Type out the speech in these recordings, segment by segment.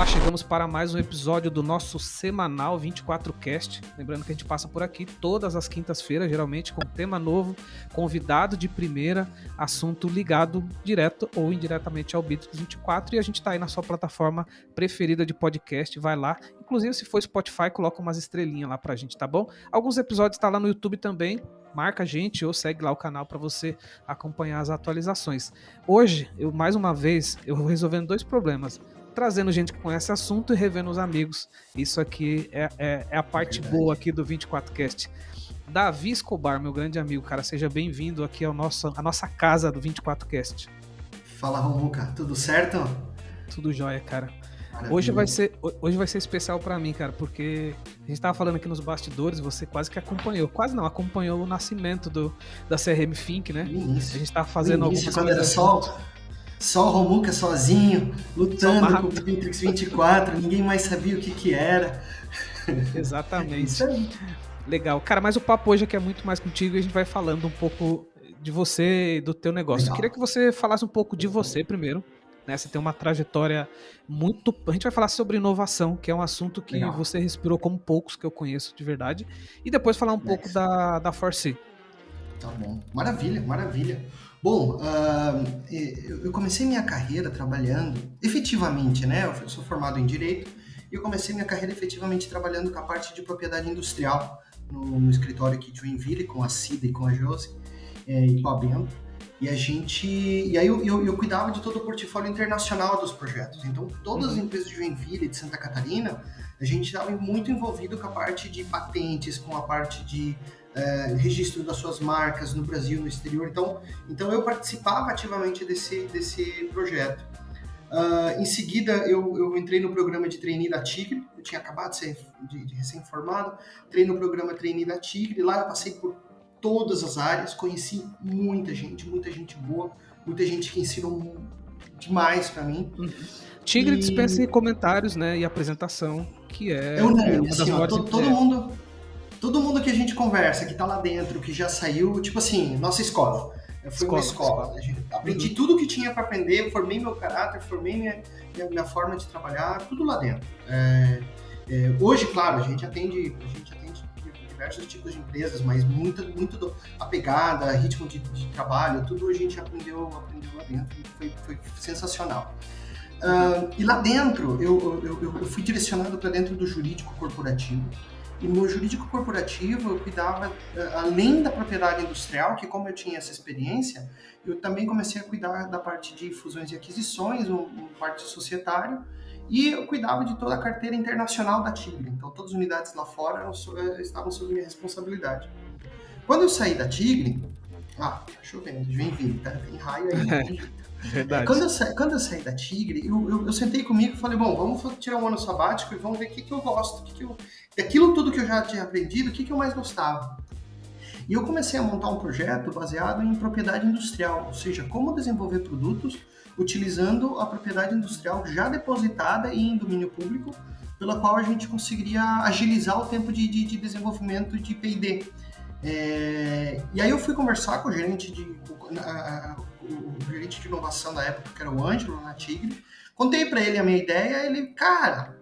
Olá, chegamos para mais um episódio do nosso semanal 24Cast. Lembrando que a gente passa por aqui todas as quintas-feiras, geralmente com tema novo, convidado de primeira, assunto ligado direto ou indiretamente ao Beatles 24. E a gente está aí na sua plataforma preferida de podcast, vai lá. Inclusive, se for Spotify, coloca umas estrelinhas lá pra gente, tá bom? Alguns episódios estão lá no YouTube também. Marca a gente ou segue lá o canal para você acompanhar as atualizações. Hoje, mais uma vez, eu vou resolvendo dois problemas. Trazendo gente que conhece o assunto e revendo os amigos. Isso aqui é a parte boa aqui do 24Cast. Davi Escobar, meu grande amigo, cara, seja bem-vindo aqui à nossa casa do 24Cast. Fala, Romuca, tudo certo? Tudo jóia, cara. Maravilha. Hoje vai ser especial pra mim, cara, porque a gente tava falando aqui nos bastidores, você quase que acompanhou, acompanhou o nascimento da CRM Think, né? Início. A gente tava fazendo algumas quando coisas era só o Romuca sozinho, lutando com o Bitrix 24, ninguém mais sabia o que era. Exatamente. Isso aí. Legal. Cara, mas o papo hoje aqui é muito mais contigo e a gente vai falando um pouco de você e do teu negócio. Legal. Eu queria que você falasse um pouco de você primeiro. Né? Você tem uma trajetória muito... A gente vai falar sobre inovação, que é um assunto que Legal. você respirou como poucos que eu conheço de verdade. E depois falar um pouco da Force. Tá bom. Maravilha. Bom, eu comecei minha carreira trabalhando efetivamente, né? Eu sou formado em Direito e eu comecei minha carreira efetivamente trabalhando com a parte de propriedade industrial no escritório aqui de Joinville, com a Cida e com a Josi e com a Bento. E aí eu cuidava de todo o portfólio internacional dos projetos. Então, todas as empresas de Joinville e de Santa Catarina, a gente estava muito envolvido com a parte de patentes, com a parte de registro das suas marcas no Brasil, no exterior. Então eu participava ativamente desse projeto. Em seguida, eu entrei no programa de trainee da Tigre. Eu tinha acabado de ser de recém-formado. Entrei no programa trainee da Tigre. Lá eu passei por todas as áreas, conheci muita gente boa, muita gente que ensinou demais para mim. Tigre dispensa comentários, né, e apresentação, que é unânime, uma das assim, maiores... Todo mundo que a gente conversa, que tá lá dentro, que já saiu, tipo assim, nossa escola. Foi uma escola. Aprendi tudo que tinha para aprender, formei meu caráter, formei minha forma de trabalhar, tudo lá dentro. Hoje, claro, a gente atende diversos tipos de empresas, mas muito a pegada, ritmo de trabalho, tudo a gente aprendeu lá dentro e foi sensacional. E lá dentro, eu fui direcionado para dentro do jurídico corporativo. E no jurídico corporativo eu cuidava, além da propriedade industrial, que como eu tinha essa experiência, eu também comecei a cuidar da parte de fusões e aquisições, uma parte societária, e eu cuidava de toda a carteira internacional da Tigre. Então todas as unidades lá fora estavam sob minha responsabilidade. Quando eu saí da Tigre, tá chovendo, Joinville, tá? Tem raio aí. Verdade. Quando eu saí da Tigre, eu sentei comigo e falei, bom, vamos tirar um ano sabático e vamos ver o que eu gosto, daquilo tudo que eu já tinha aprendido, o que eu mais gostava. E eu comecei a montar um projeto baseado em propriedade industrial, ou seja, como desenvolver produtos utilizando a propriedade industrial já depositada e em domínio público, pela qual a gente conseguiria agilizar o tempo de desenvolvimento de P&D. E aí eu fui conversar com o gerente de inovação da época, que era o Ângelo, na Tigre. Contei para ele a minha ideia, ele, cara,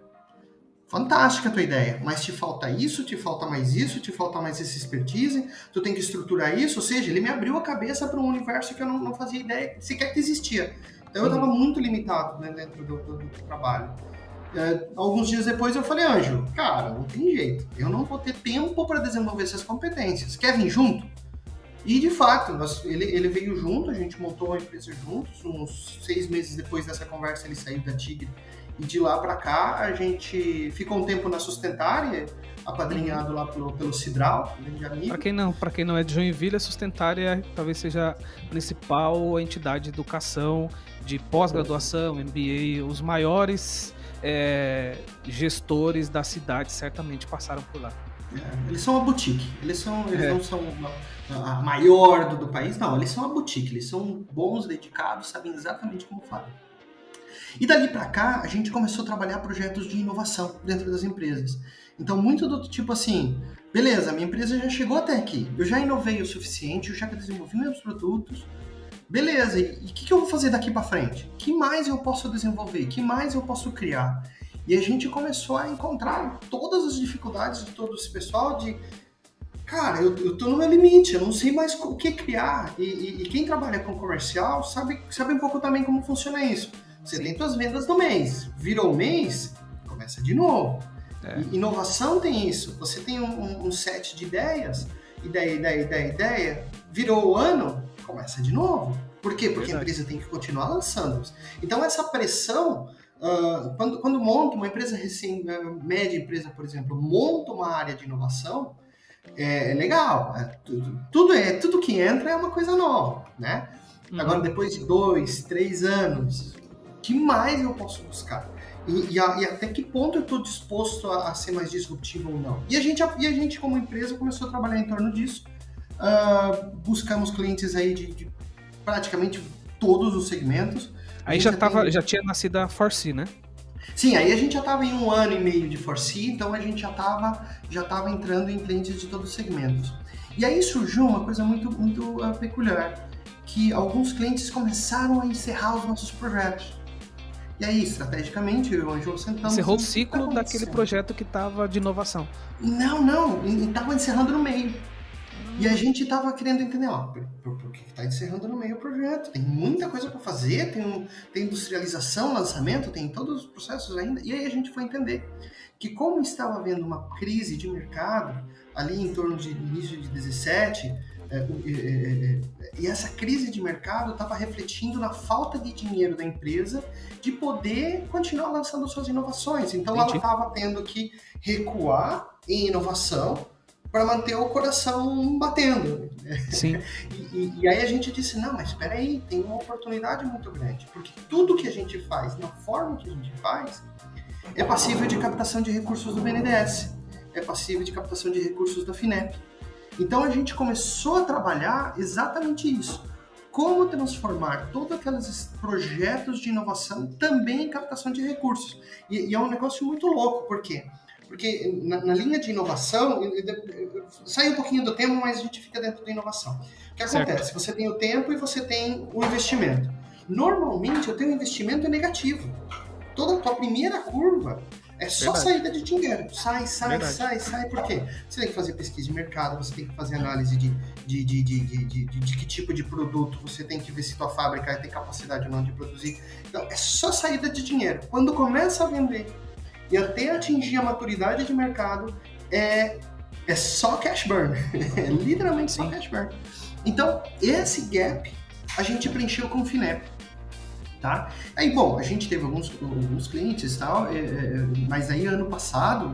fantástica a tua ideia, mas te falta isso, te falta mais essa expertise, tu tem que estruturar isso, ou seja, ele me abriu a cabeça para um universo que eu não fazia ideia sequer que existia. Então eu estava muito limitado, né, dentro do trabalho. Alguns dias depois eu falei, Ângelo, cara, não tem jeito, eu não vou ter tempo para desenvolver essas competências, quer vir junto? E de fato, ele veio junto, a gente montou a empresa juntos, uns 6 meses depois dessa conversa ele saiu da Tigre, e de lá para cá a gente ficou um tempo na Sustentária, apadrinhado lá pelo Cidral, grande amigo. Para quem não é de Joinville, a Sustentária talvez seja a principal entidade de educação, de pós-graduação, MBA, os maiores gestores da cidade certamente passaram por lá. Eles são uma boutique, eles não são a maior do país, não, eles são uma boutique, eles são bons, dedicados, sabem exatamente como fazer. E dali para cá, a gente começou a trabalhar projetos de inovação dentro das empresas. Então, muito do tipo assim, beleza, minha empresa já chegou até aqui, eu já inovei o suficiente, eu já desenvolvi meus produtos, beleza, e o que eu vou fazer daqui para frente? O que mais eu posso desenvolver? O que mais eu posso criar? E a gente começou a encontrar todas as dificuldades de todo esse pessoal de, cara, eu tô no meu limite, eu não sei mais o que criar. E quem trabalha com comercial sabe um pouco também como funciona isso. Você tem suas vendas no mês, virou o mês, começa de novo. Inovação tem isso. Você tem um set de ideias, ideia, virou o ano, começa de novo. Por quê? Porque a empresa tem que continuar lançando. Então essa pressão, quando monta uma empresa média empresa, por exemplo, monta uma área de inovação, é legal. Tudo que entra é uma coisa nova, né? Agora, depois de 2, 3 anos, o que mais eu posso buscar? E até que ponto eu estou disposto a ser mais disruptivo ou não? E a gente, como empresa, começou a trabalhar em torno disso. Buscamos clientes aí de praticamente todos os segmentos. Aí já tinha nascido a Forsee, né? Sim, aí a gente já estava em 1 ano e meio de Forsee, então a gente já estava entrando em clientes de todos os segmentos. E aí surgiu uma coisa muito peculiar, que alguns clientes começaram a encerrar os nossos projetos. E aí, estrategicamente, eu e o Ângelo sentamos... Encerrou o ciclo daquele projeto que estava de inovação. Não, estava encerrando no meio. E a gente estava querendo entender, por que está encerrando no meio o projeto? Tem muita coisa para fazer, tem industrialização, lançamento, tem todos os processos ainda. E aí a gente foi entender que como estava havendo uma crise de mercado, ali em torno de início de 17, e essa crise de mercado estava refletindo na falta de dinheiro da empresa de poder continuar lançando suas inovações. Então ela estava tendo que recuar em inovação para manter o coração batendo. Sim. E aí a gente disse, não, mas espera aí, tem uma oportunidade muito grande, porque tudo que a gente faz, na forma que a gente faz, é passível de captação de recursos do BNDES, é passível de captação de recursos da FINEP. Então a gente começou a trabalhar exatamente isso. Como transformar todos aqueles projetos de inovação também em captação de recursos. E é um negócio muito louco, por quê? Porque na linha de inovação, sai um pouquinho do tema, mas a gente fica dentro da inovação. O que acontece? Você tem o tempo e você tem o investimento. Normalmente, o teu investimento é negativo. Toda a tua primeira curva é só saída de dinheiro. Sai. Por quê? Você tem que fazer pesquisa de mercado, você tem que fazer análise de que tipo de produto, você tem que ver se tua fábrica tem capacidade ou não de produzir. Então, é só saída de dinheiro. Quando começa a vender e até atingir a maturidade de mercado, é só cash burn. É literalmente só cash burn. Então, esse gap a gente preencheu com o FINEP. Tá? Aí, bom, a gente teve alguns clientes e tal, mas aí ano passado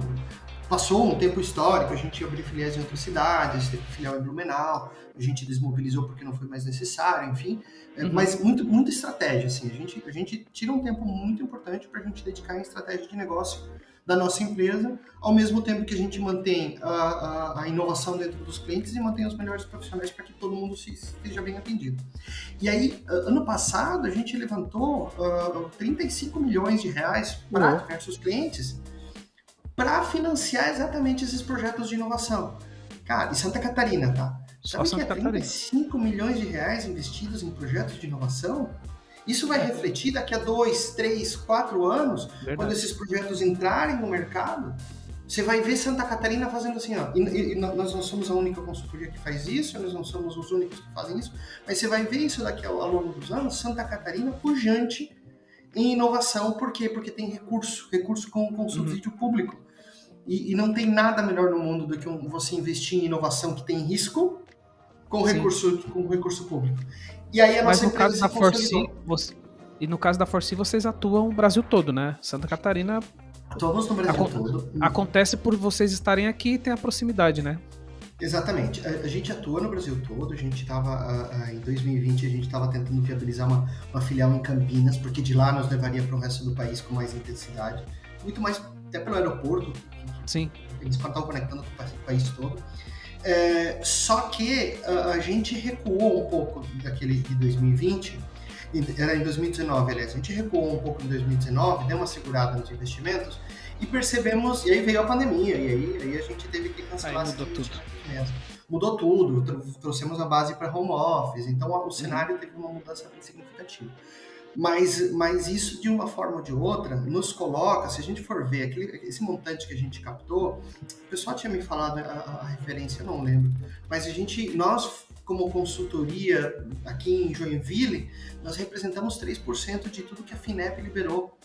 passou um tempo histórico, a gente abriu filiais em outras cidades, teve filial em Blumenau, a gente desmobilizou porque não foi mais necessário, enfim, mas muita estratégia, assim, a gente tira um tempo muito importante para a gente dedicar em estratégia de negócio da nossa empresa, ao mesmo tempo que a gente mantém a inovação dentro dos clientes e mantém os melhores profissionais para que todo mundo esteja bem atendido. E aí, ano passado, a gente levantou 35 milhões de reais para diversos clientes para financiar exatamente esses projetos de inovação. Cara, em Santa Catarina, tá? Sabe que é 35 milhões de reais investidos em projetos de inovação? Isso vai refletir daqui a 2, 3, 4 anos, quando esses projetos entrarem no mercado, você vai ver Santa Catarina fazendo assim, ó, e nós não somos a única consultoria que faz isso, nós não somos os únicos que fazem isso, mas você vai ver isso daqui ao longo dos anos, Santa Catarina pujante em inovação. Por quê? Porque tem recurso com subsídio público. E não tem nada melhor no mundo do que você investir em inovação que tem risco com recurso público. E aí a nossa empresa se consolidou. E no caso da Forsee, vocês atuam o Brasil todo, né? Santa Catarina... Atuamos no Brasil todo. Acontece por vocês estarem aqui e tem a proximidade, né? Exatamente. A gente atua no Brasil todo. A gente estava, em 2020, a gente estava tentando viabilizar uma filial em Campinas, porque de lá nos levaria para o resto do país com mais intensidade. Muito mais, até pelo aeroporto. Sim. Eles estão conectando com o país todo. Só que a gente recuou um pouco daquele de 2020, era em 2019, aliás, a gente recuou um pouco em 2019, deu uma segurada nos investimentos e percebemos, e aí veio a pandemia, e aí a gente teve que cancelar tudo. Mesmo. mudou tudo, trouxemos a base para home office, então o cenário teve uma mudança bem significativa. Mas isso, de uma forma ou de outra, nos coloca, se a gente for ver esse montante que a gente captou, o pessoal tinha me falado a referência, eu não lembro, mas nós, como consultoria aqui em Joinville, nós representamos 3% de tudo que a FINEP liberou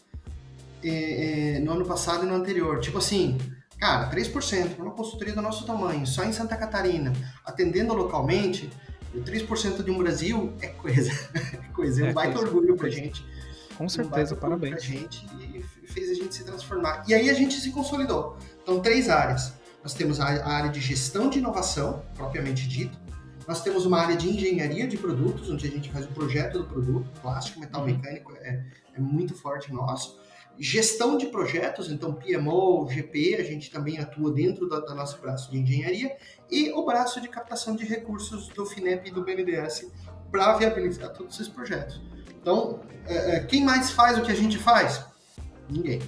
no ano passado e no anterior. Tipo assim, cara, 3% para uma consultoria do nosso tamanho, só em Santa Catarina, atendendo localmente, 3% de um Brasil é coisa, é um baita orgulho pra gente. Com certeza, parabéns. Pra gente e fez a gente se transformar. E aí a gente se consolidou. Então, 3 áreas. Nós temos a área de gestão de inovação, propriamente dito. Nós temos uma área de engenharia de produtos, onde a gente faz o projeto do produto, plástico, metal mecânico, é muito forte nosso. Gestão de projetos, então PMO, GP, a gente também atua dentro do nosso braço de engenharia, e o braço de captação de recursos do FINEP e do BNDES para viabilizar todos esses projetos. Então, quem mais faz o que a gente faz? Ninguém.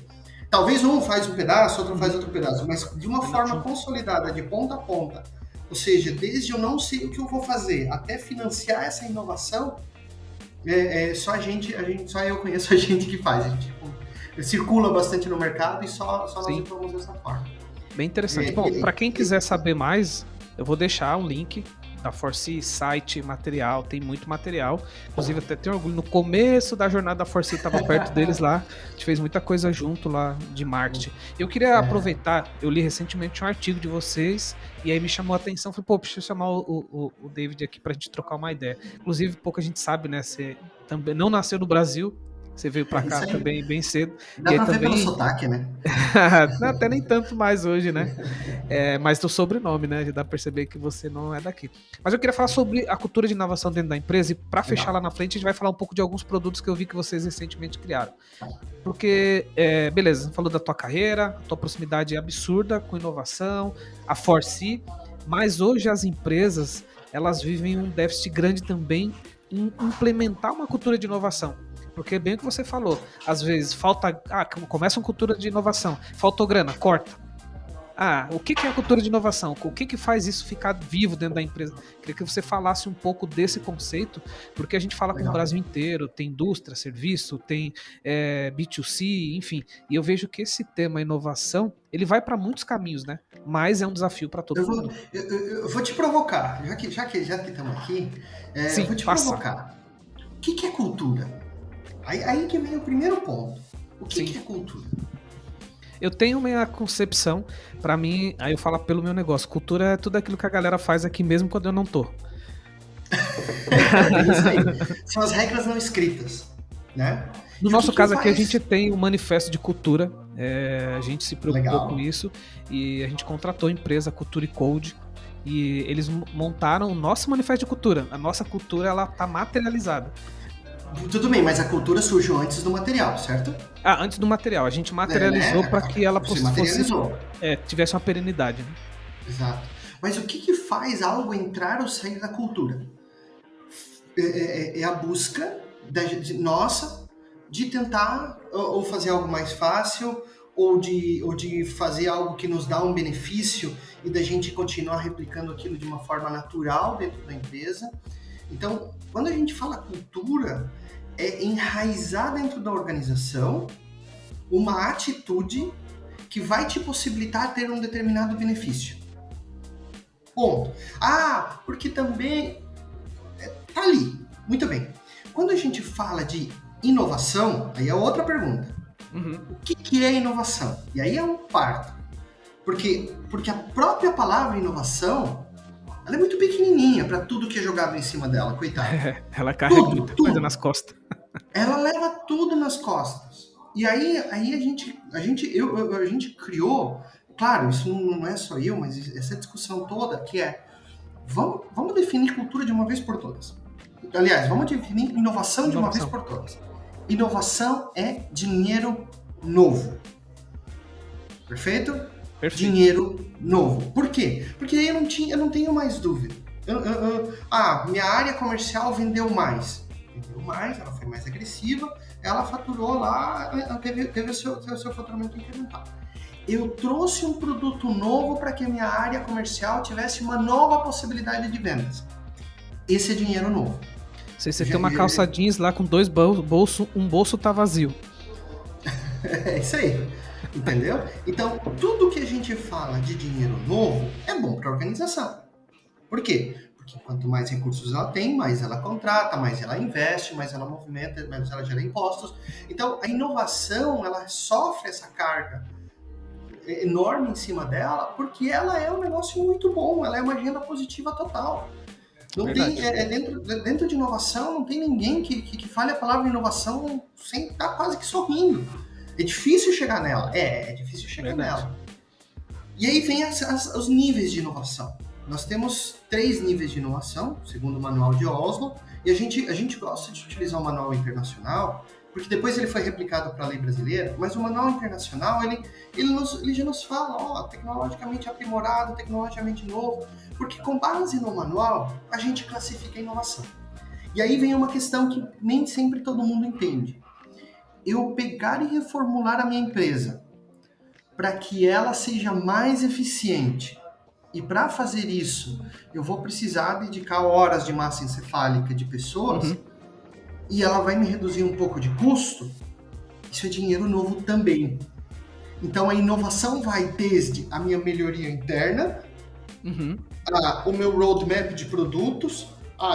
Talvez um faz um pedaço, outro faz outro pedaço, mas de uma forma consolidada, de ponta a ponta. Ou seja, desde eu não sei o que eu vou fazer até financiar essa inovação, só eu conheço a gente que faz. A gente circula bastante no mercado e só nós atuamos dessa forma. Bem interessante. Bom, para quem quiser saber mais, eu vou deixar um link da Forsee, site, material, tem muito material. Inclusive, até tenho orgulho, no começo da jornada da Forsee, estava perto deles lá, a gente fez muita coisa junto lá de marketing. Eu queria aproveitar, eu li recentemente um artigo de vocês, e aí me chamou a atenção, falei, pô, preciso chamar o David aqui pra gente trocar uma ideia. Inclusive, pouca gente sabe, né, você também não nasceu no Brasil, você veio pra cá também bem cedo. Dá e pra aí ver também... pelo sotaque, né? Até nem tanto mais hoje, né? Mas do sobrenome, né? Já dá pra perceber que você não é daqui. Mas eu queria falar sobre a cultura de inovação dentro da empresa, e pra fechar lá na frente, a gente vai falar um pouco de alguns produtos que eu vi que vocês recentemente criaram. Porque, beleza, falou da tua carreira, a tua proximidade é absurda com inovação, a Forsee, mas hoje as empresas, elas vivem um déficit grande também em implementar uma cultura de inovação. Porque bem o que você falou, às vezes falta, começa uma cultura de inovação, faltou grana, corta. O que é a cultura de inovação? O que faz isso ficar vivo dentro da empresa? Queria que você falasse um pouco desse conceito, porque a gente fala com o Brasil inteiro, tem indústria, serviço, tem B2C, enfim, e eu vejo que esse tema inovação, ele vai para muitos caminhos, né? Mas é um desafio para todo mundo. Eu vou te provocar, já que estamos aqui, eu vou te provocar. O que é cultura? Aí que vem o primeiro ponto. O que é cultura? Eu tenho minha concepção, pra mim, aí eu falo pelo meu negócio, cultura é tudo aquilo que a galera faz aqui mesmo quando eu não tô. Isso aí. São as regras não escritas, né? No nosso caso aqui, a gente tem um manifesto de cultura, a gente se preocupou com isso, e a gente contratou a empresa Cultura e Code, e eles montaram o nosso manifesto de cultura. A nossa cultura, ela tá materializada. Tudo bem, mas a cultura surgiu antes do material, certo? Antes do material. A gente materializou para que ela tivesse uma perenidade. Né? Exato. Mas o que faz algo entrar ou sair da cultura? É a busca nossa de tentar ou fazer algo mais fácil, ou de fazer algo que nos dá um benefício e da gente continuar replicando aquilo de uma forma natural dentro da empresa. Então, quando a gente fala cultura, é enraizar dentro da organização uma atitude que vai te possibilitar ter um determinado benefício. Ponto. Porque também tá ali. Muito bem. Quando a gente fala de inovação, aí é outra pergunta. O que é inovação? E aí é um parto. Porque a própria palavra inovação, ela é muito pequenininha para tudo que é jogado em cima dela, coitada. Ela carrega muita coisa nas costas. Ela leva tudo nas costas. E aí a gente criou, claro, isso não é só eu, mas essa discussão toda que vamos definir cultura de uma vez por todas. Aliás, vamos definir inovação de uma vez por todas. Inovação é dinheiro novo. Perfeito? Dinheiro novo. Por quê? Porque aí eu não tenho mais dúvida. Minha área comercial vendeu mais. Ela foi mais agressiva, ela faturou lá, teve o seu faturamento incremental. eu trouxe um produto novo para que a minha área comercial tivesse uma nova possibilidade de vendas. Esse é dinheiro novo. Você tem uma calça jeans lá com 2 bolsos, um bolso tá vazio. É isso aí, entendeu? Então, tudo que a gente fala de dinheiro novo é bom para a organização. Por quê? Porque quanto mais recursos ela tem, mais ela contrata, mais ela investe, mais ela movimenta, mais ela gera impostos. Então, a inovação, ela sofre essa carga enorme em cima dela, porque ela é um negócio muito bom, ela é uma agenda positiva total. Não tem, dentro de inovação, não tem ninguém que fale a palavra inovação sem estar quase que sorrindo. É difícil chegar nela. É difícil chegar nela. E aí vem os níveis de inovação. Nós temos 3 níveis de inovação, segundo o manual de Oslo, e a gente gosta de utilizar o manual internacional, porque depois ele foi replicado para a lei brasileira, mas o manual internacional, ele já nos fala, tecnologicamente aprimorado, tecnologicamente novo, porque com base no manual, a gente classifica a inovação. E aí vem uma questão que nem sempre todo mundo entende. Eu pegar e reformular a minha empresa para que ela seja mais eficiente, e para fazer isso, eu vou precisar dedicar horas de massa encefálica de pessoas, e ela vai me reduzir um pouco de custo, isso é dinheiro novo também. Então a inovação vai desde a minha melhoria interna, o meu roadmap de produtos.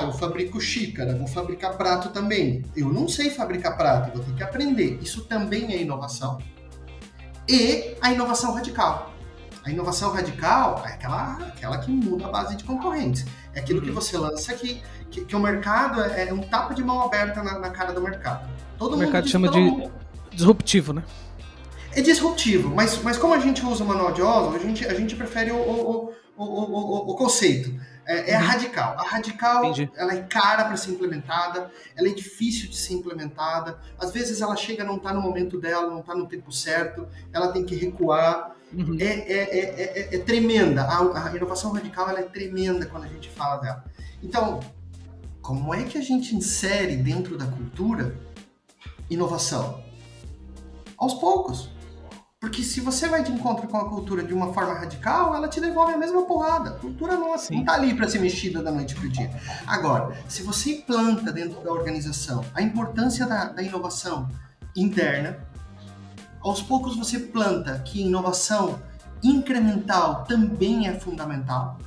Eu fabrico xícara, vou fabricar prato também. Eu não sei fabricar prato, vou ter que aprender. Isso também é inovação. E a inovação radical. A inovação radical é aquela que muda a base de concorrentes. É aquilo que você lança que o mercado é um tapa de mão aberta na cara do mercado. O mercado chama de disruptivo, né? É disruptivo, mas como a gente usa o manual de Oslo, a gente prefere o conceito. É a radical. A radical, entendi, ela é cara para ser implementada, ela é difícil de ser implementada, às vezes ela chega, não está no momento dela, não está no tempo certo, ela tem que recuar. É tremenda. A inovação radical, ela é tremenda quando a gente fala dela. Então, como é que a gente insere dentro da cultura inovação? Aos poucos. Porque se você vai de encontro com a cultura de uma forma radical, ela te devolve a mesma porrada. A cultura não está ali para ser mexida da noite para o dia. Agora, se você implanta dentro da organização a importância da inovação interna, aos poucos você planta que inovação incremental também é fundamental.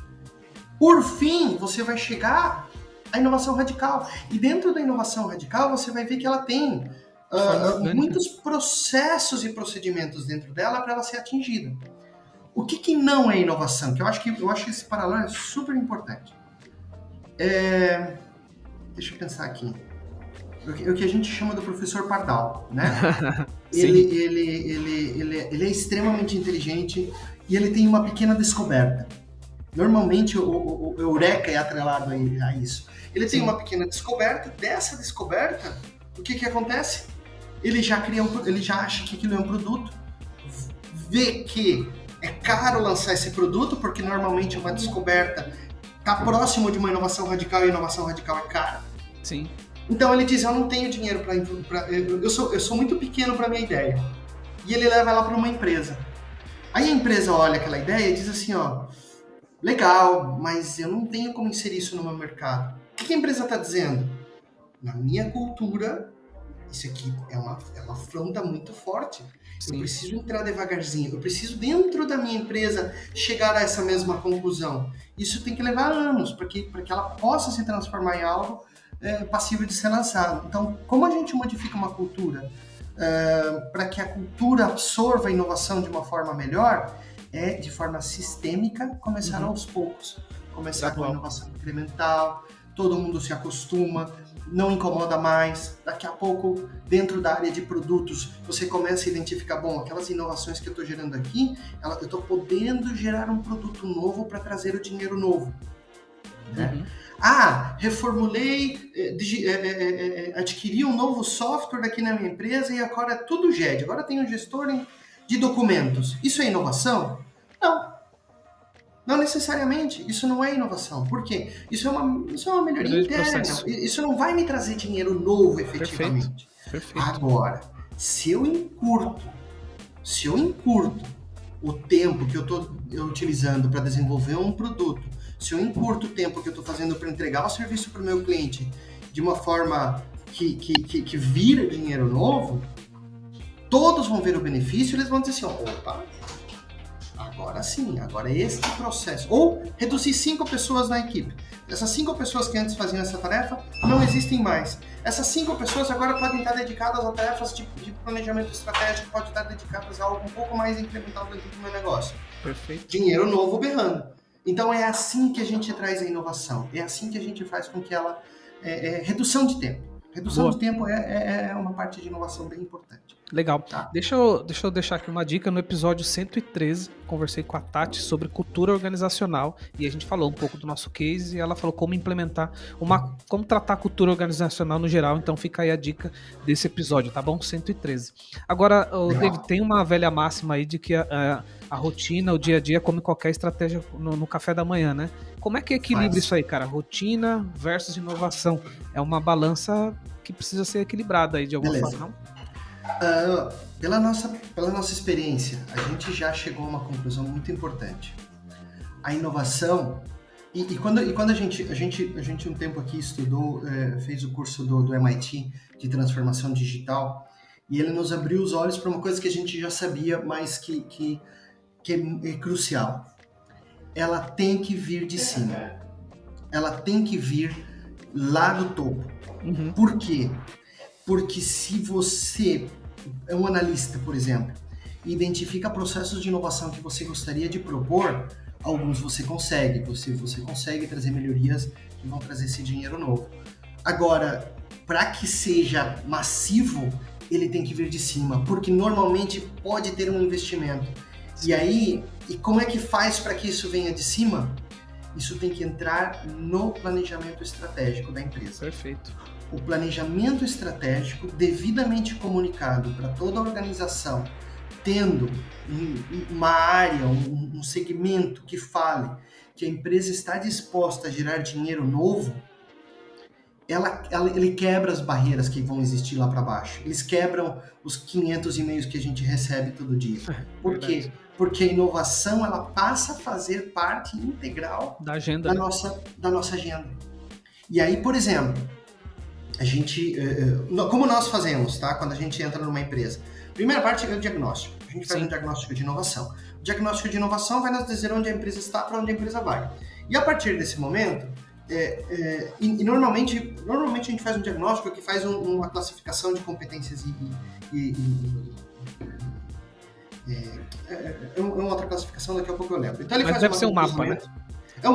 Por fim, você vai chegar à inovação radical. E dentro da inovação radical, você vai ver que ela tem muitos processos e procedimentos dentro dela para ela ser atingida. O que não é inovação? Que eu acho que esse paralelo é super importante. Deixa eu pensar aqui. O que a gente chama do professor Pardal, né? ele é extremamente inteligente e ele tem uma pequena descoberta. Normalmente o Eureka é atrelado a isso. Ele tem uma pequena descoberta. Dessa descoberta, o que acontece? Ele já acha que aquilo é um produto, vê que é caro lançar esse produto, porque normalmente uma descoberta está próximo de uma inovação radical, e a inovação radical é cara. Sim. Então ele diz, eu não tenho dinheiro para... Eu sou muito pequeno para minha ideia. E ele leva ela para uma empresa. Aí a empresa olha aquela ideia e diz assim, legal, mas eu não tenho como inserir isso no meu mercado. O que a empresa está dizendo? Na minha cultura, isso aqui é uma afronta muito forte. Sim. Eu preciso entrar devagarzinho. Eu preciso, dentro da minha empresa, chegar a essa mesma conclusão. Isso tem que levar anos para que ela possa se transformar em algo passível de ser lançado. Então, como a gente modifica uma cultura para que a cultura absorva a inovação de uma forma melhor, é de forma sistêmica começar aos poucos. Começar com a inovação incremental, todo mundo se acostuma, não incomoda mais. Daqui a pouco, dentro da área de produtos, você começa a identificar, aquelas inovações que eu estou gerando aqui, eu estou podendo gerar um produto novo para trazer o dinheiro novo. Né? Reformulei, adquiri um novo software aqui na minha empresa e agora é tudo GED. Agora tem um gestor de documentos. Isso é inovação? Não. Não necessariamente. Isso não é inovação. Por quê? Isso é uma melhoria interna. Isso não vai me trazer dinheiro novo, efetivamente. Perfeito. Agora, se eu encurto o tempo que eu estou utilizando para desenvolver um produto, se eu encurto o tempo que eu estou fazendo para entregar o serviço para o meu cliente de uma forma que vira dinheiro novo, todos vão ver o benefício e eles vão dizer assim, opa, agora sim, agora é esse processo. Ou reduzir 5 pessoas na equipe. Essas 5 pessoas que antes faziam essa tarefa não existem mais. Essas 5 pessoas agora podem estar dedicadas a tarefas de planejamento estratégico, podem estar dedicadas a algo um pouco mais incremental dentro do meu negócio. Perfeito. Dinheiro novo berrando. Então é assim que a gente traz a inovação. É assim que a gente faz com que ela... redução de tempo. Redução de tempo é uma parte de inovação bem importante. Legal. Tá? Deixa eu deixar aqui uma dica. No episódio 113, conversei com a Tati sobre cultura organizacional e a gente falou um pouco do nosso case e ela falou como implementar como tratar a cultura organizacional no geral. Então fica aí a dica desse episódio, tá bom? 113. Agora, David, tem uma velha máxima aí de que a rotina, o dia a dia, come qualquer estratégia no café da manhã, né? Como é que equilibra isso aí, cara? Rotina versus inovação. É uma balança que precisa ser equilibrada aí de alguma forma, não? Pela nossa experiência, a gente já chegou a uma conclusão muito importante. A inovação, e quando a gente um tempo aqui estudou, fez o curso do MIT de transformação digital, e ele nos abriu os olhos para uma coisa que a gente já sabia, mas que é crucial. Ela tem que vir de cima. Ela tem que vir lá do topo. Uhum. Por quê? Porque se você é um analista, por exemplo, e identifica processos de inovação que você gostaria de propor, alguns você consegue trazer melhorias que vão trazer esse dinheiro novo. Agora, para que seja massivo, ele tem que vir de cima, porque normalmente pode ter um investimento. E como é que faz para que isso venha de cima? Isso tem que entrar no planejamento estratégico da empresa. Perfeito. O planejamento estratégico devidamente comunicado para toda a organização, tendo uma área, um segmento que fale que a empresa está disposta a gerar dinheiro novo, ele quebra as barreiras que vão existir lá para baixo. Eles quebram os 500 e-mails que a gente recebe todo dia. Por quê? Porque a inovação ela passa a fazer parte integral da agenda, da nossa agenda. E aí, por exemplo, a gente, como nós fazemos, tá? Quando a gente entra numa empresa. Primeira parte é o diagnóstico. A gente faz um diagnóstico de inovação. O diagnóstico de inovação vai nos dizer onde a empresa está, para onde a empresa vai. E a partir desse momento, normalmente a gente faz um diagnóstico que faz uma classificação de competências é uma outra classificação, daqui a pouco eu lembro. Então ele Mas faz deve ser um mapa, né? É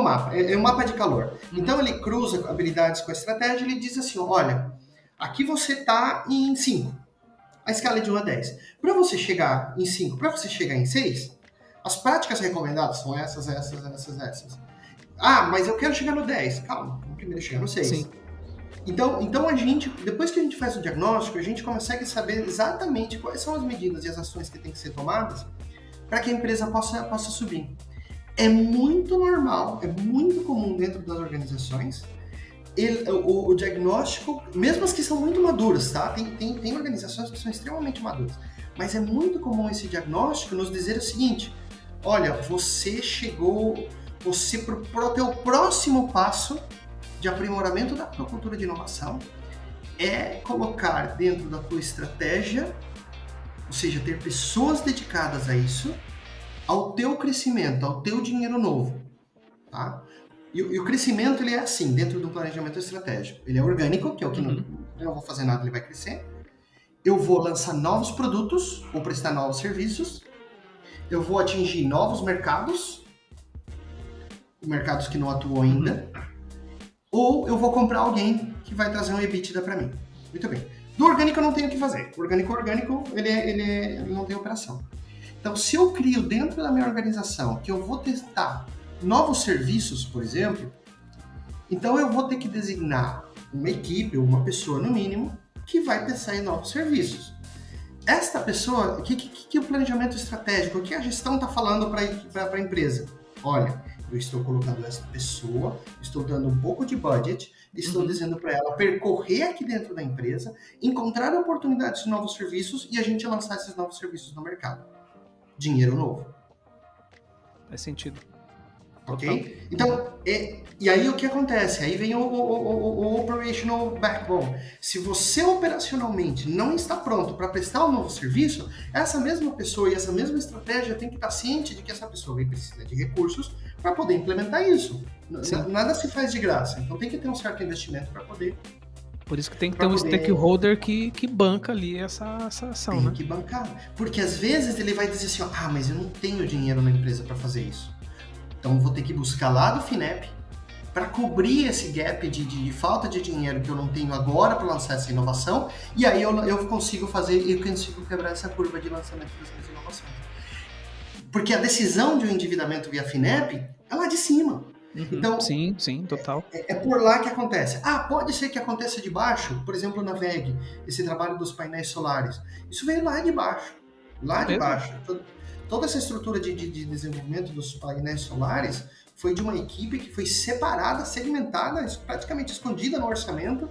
um mapa de calor. Então ele cruza habilidades com a estratégia e ele diz assim, olha, aqui você está em 5, a escala é de 1 a 10. Para você chegar em 5, para você chegar em 6, as práticas recomendadas são essas. Ah, mas eu quero chegar no 10. Calma, vamos primeiro chegar no 6. Sim. Então a gente, depois que a gente faz o diagnóstico, a gente consegue saber exatamente quais são as medidas e as ações que têm que ser tomadas para que a empresa possa subir. É muito normal, é muito comum dentro das organizações o diagnóstico, mesmo as que são muito maduras, tá? Tem organizações que são extremamente maduras, mas é muito comum esse diagnóstico nos dizer o seguinte, olha, você para o teu próximo passo de aprimoramento da tua cultura de inovação é colocar dentro da tua estratégia, ou seja, ter pessoas dedicadas a isso, ao teu crescimento, ao teu dinheiro novo, tá? E o crescimento, ele é assim, dentro do planejamento estratégico. Ele é orgânico, que é o que eu não vou fazer nada, ele vai crescer. Eu vou lançar novos produtos, vou prestar novos serviços, eu vou atingir novos mercados que não atuam ainda, ou eu vou comprar alguém que vai trazer um EBITDA para mim. Muito bem. Do orgânico eu não tenho o que fazer. O orgânico, ele não tem operação. Então, se eu crio dentro da minha organização que eu vou testar novos serviços, por exemplo, então eu vou ter que designar uma equipe, ou uma pessoa no mínimo, que vai pensar em novos serviços. Esta pessoa, o que o planejamento estratégico, o que a gestão está falando para a empresa? Olha, eu estou colocando essa pessoa, estou dando um pouco de budget, estou dizendo para ela percorrer aqui dentro da empresa, encontrar oportunidades de novos serviços e a gente lançar esses novos serviços no mercado. Dinheiro novo. Faz sentido. Ok? Então, e aí o que acontece? Aí vem o operational backbone. Se você operacionalmente não está pronto para prestar um novo serviço, essa mesma pessoa e essa mesma estratégia tem que estar ciente de que essa pessoa vai precisar de recursos para poder implementar isso. Nada se faz de graça, então tem que ter um certo investimento para poder. Por isso que tem que ter um stakeholder que banca ali essa ação, né? Tem que bancar. Porque às vezes ele vai dizer assim, mas eu não tenho dinheiro na empresa para fazer isso. Então vou ter que buscar lá do FINEP para cobrir esse gap de falta de dinheiro que eu não tenho agora para lançar essa inovação, e aí eu consigo quebrar essa curva de lançamento das inovações. Porque a decisão de um endividamento via FINEP é lá de cima. Então, sim, total. É por lá que acontece. Pode ser que aconteça de baixo, por exemplo, na VEG, esse trabalho dos painéis solares. Isso veio lá de baixo. Lá de baixo. Toda essa estrutura de desenvolvimento dos painéis solares foi de uma equipe que foi separada, segmentada, praticamente escondida no orçamento.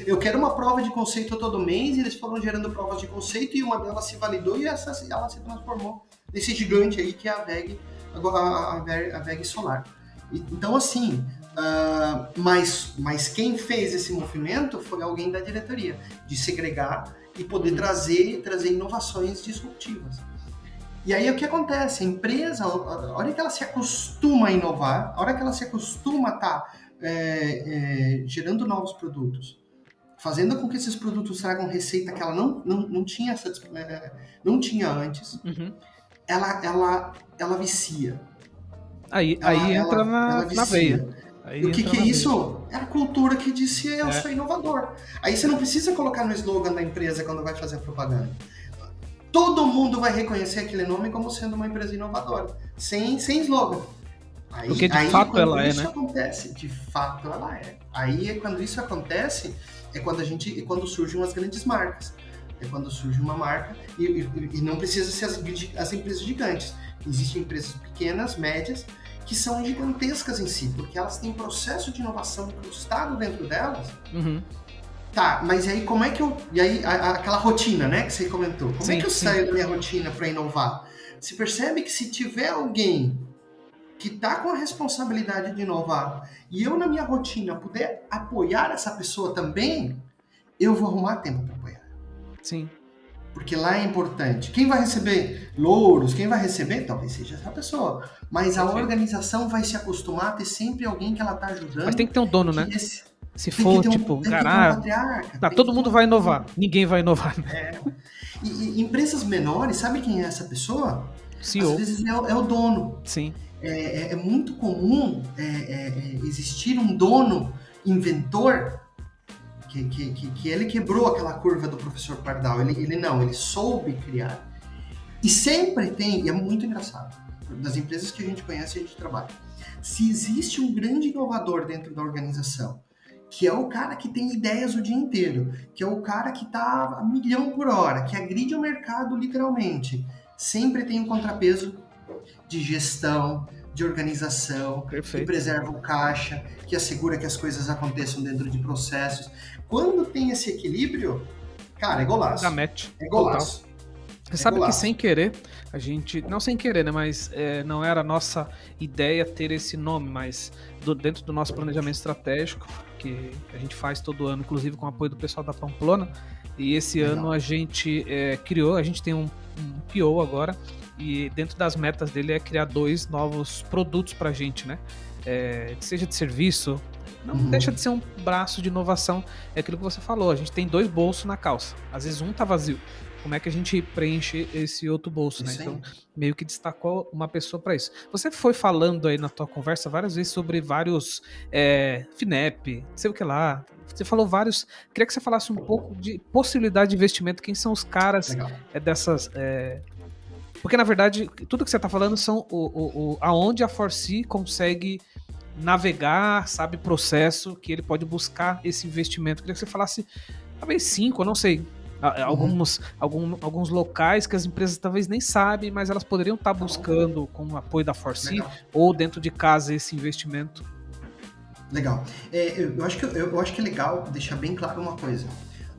Eu quero uma prova de conceito todo mês, e eles foram gerando provas de conceito, e uma delas se validou e ela se transformou nesse gigante aí que é a VEG, a VEG Solar. Então, assim, mas quem fez esse movimento foi alguém da diretoria, de segregar e poder trazer inovações disruptivas. E aí o que acontece? A empresa, a hora que ela se acostuma a inovar, a hora que ela se acostuma a estar gerando novos produtos, fazendo com que esses produtos tragam receita que ela não tinha antes, ela vicia. Aí entra na veia. E o que é isso? É a cultura que disse eu sou inovador. Aí você não precisa colocar no slogan da empresa quando vai fazer a propaganda. Todo mundo vai reconhecer aquele nome como sendo uma empresa inovadora, sem slogan. Porque de fato ela é, né? Acontece, de fato ela é. Aí quando isso acontece, é quando surgem as grandes marcas. É quando surge uma marca, e não precisa ser as empresas gigantes. Existem empresas pequenas, médias, que são gigantescas em si, porque elas têm processo de inovação incrustado dentro delas. Tá, mas aí como é que eu... E aí aquela rotina, né, que você comentou. Como é que eu saio da minha rotina para inovar? Você percebe que se tiver alguém que está com a responsabilidade de inovar, e eu na minha rotina puder apoiar essa pessoa também, eu vou arrumar tempo para apoiar. Sim. Porque lá é importante. Quem vai receber louros, quem vai receber, talvez seja essa pessoa. Mas a organização vai se acostumar a ter sempre alguém que ela está ajudando. Mas tem que ter um dono, né? Se for, todo mundo vai inovar. Ninguém vai inovar. E empresas menores, sabe quem é essa pessoa? CEO. Às vezes é o dono. Sim. É muito comum existir um dono inventor que ele quebrou aquela curva do professor Pardal. Ele soube criar. E sempre tem, e é muito engraçado, das empresas que a gente conhece e a gente trabalha, se existe um grande inovador dentro da organização, que é o cara que tem ideias o dia inteiro, que é o cara que está a 1.000 por hora, que agride o mercado literalmente, sempre tem um contrapeso de gestão, de organização, Perfeito. Que preserva o caixa, que assegura que as coisas aconteçam dentro de processos. Quando tem esse equilíbrio, cara, é golaço. É golaço. Total. Você sabe que sem querer, a gente... Não sem querer, né? Mas não era a nossa ideia ter esse nome, mas dentro do nosso planejamento estratégico, que a gente faz todo ano, inclusive com o apoio do pessoal da Pamplona, e esse ano a gente criou, a gente tem um PO agora, e dentro das metas dele é criar 2 novos produtos pra gente, né? Seja de serviço, não deixa de ser um braço de inovação, é aquilo que você falou, a gente tem 2 bolsos na calça, às vezes um tá vazio, como é que a gente preenche esse outro bolso, né? Então, meio que destacou uma pessoa para isso. Você foi falando aí na tua conversa várias vezes sobre vários FINEP, não sei o que lá, você falou vários, queria que você falasse um pouco de possibilidade de investimento, quem são os caras dessas... Porque, na verdade, tudo que você está falando são aonde a ForeSee consegue navegar, sabe, processo, que ele pode buscar esse investimento. Queria que você falasse, talvez 5, eu não sei, alguns locais que as empresas talvez nem sabem, mas elas poderiam estar buscando com o apoio da ForeSee ou dentro de casa esse investimento. Legal. Eu acho que é legal deixar bem claro uma coisa.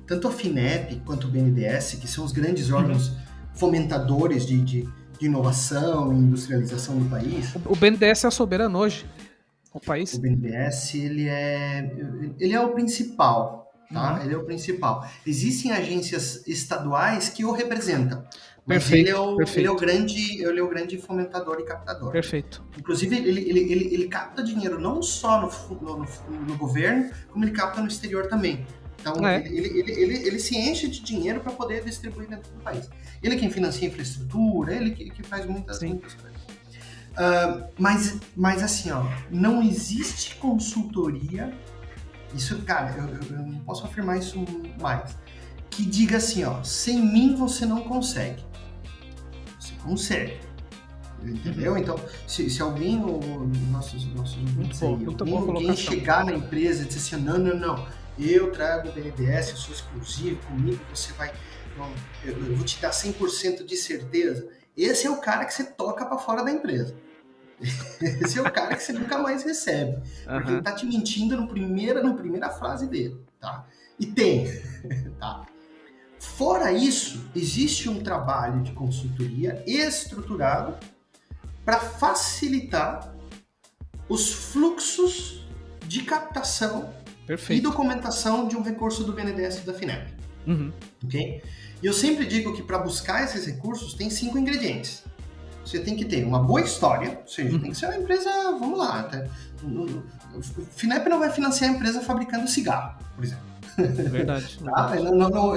Tanto a FINEP quanto o BNDES, que são os grandes órgãos fomentadores de de inovação e industrialização do país. O BNDES é soberano hoje, o país? O BNDES, ele é o principal, tá? Ele é o principal. Existem agências estaduais que o representam. Mas Perfeito, ele é o grande fomentador e captador. Perfeito. Inclusive, ele capta dinheiro não só no governo, como ele capta no exterior também. Então, ele se enche de dinheiro para poder distribuir dentro do país. Ele é quem financia a infraestrutura, ele que faz muitas coisas. Mas assim, ó, não existe consultoria, isso, cara, eu não posso afirmar isso mais, que diga assim, ó, sem mim você não consegue. Você consegue. Entendeu? Então, se alguém, nossos alguém chegar na empresa e dizer assim, não, eu trago o BNDES, eu sou exclusivo, comigo você vai, eu vou te dar 100% de certeza. Esse é o cara que você toca para fora da empresa. Esse é o cara que você nunca mais recebe. Porque ele tá te mentindo na primeira frase dele, tá? E tem, tá? Fora isso, existe um trabalho de consultoria estruturado para facilitar os fluxos de captação e documentação de um recurso do BNDES e da FINEP. Ok? E eu sempre digo que para buscar esses recursos tem 5 ingredientes. Você tem que ter uma boa história, ou seja, tem que ser uma empresa, vamos lá, o FINEP não vai financiar a empresa fabricando cigarro, por exemplo. Verdade. Tá?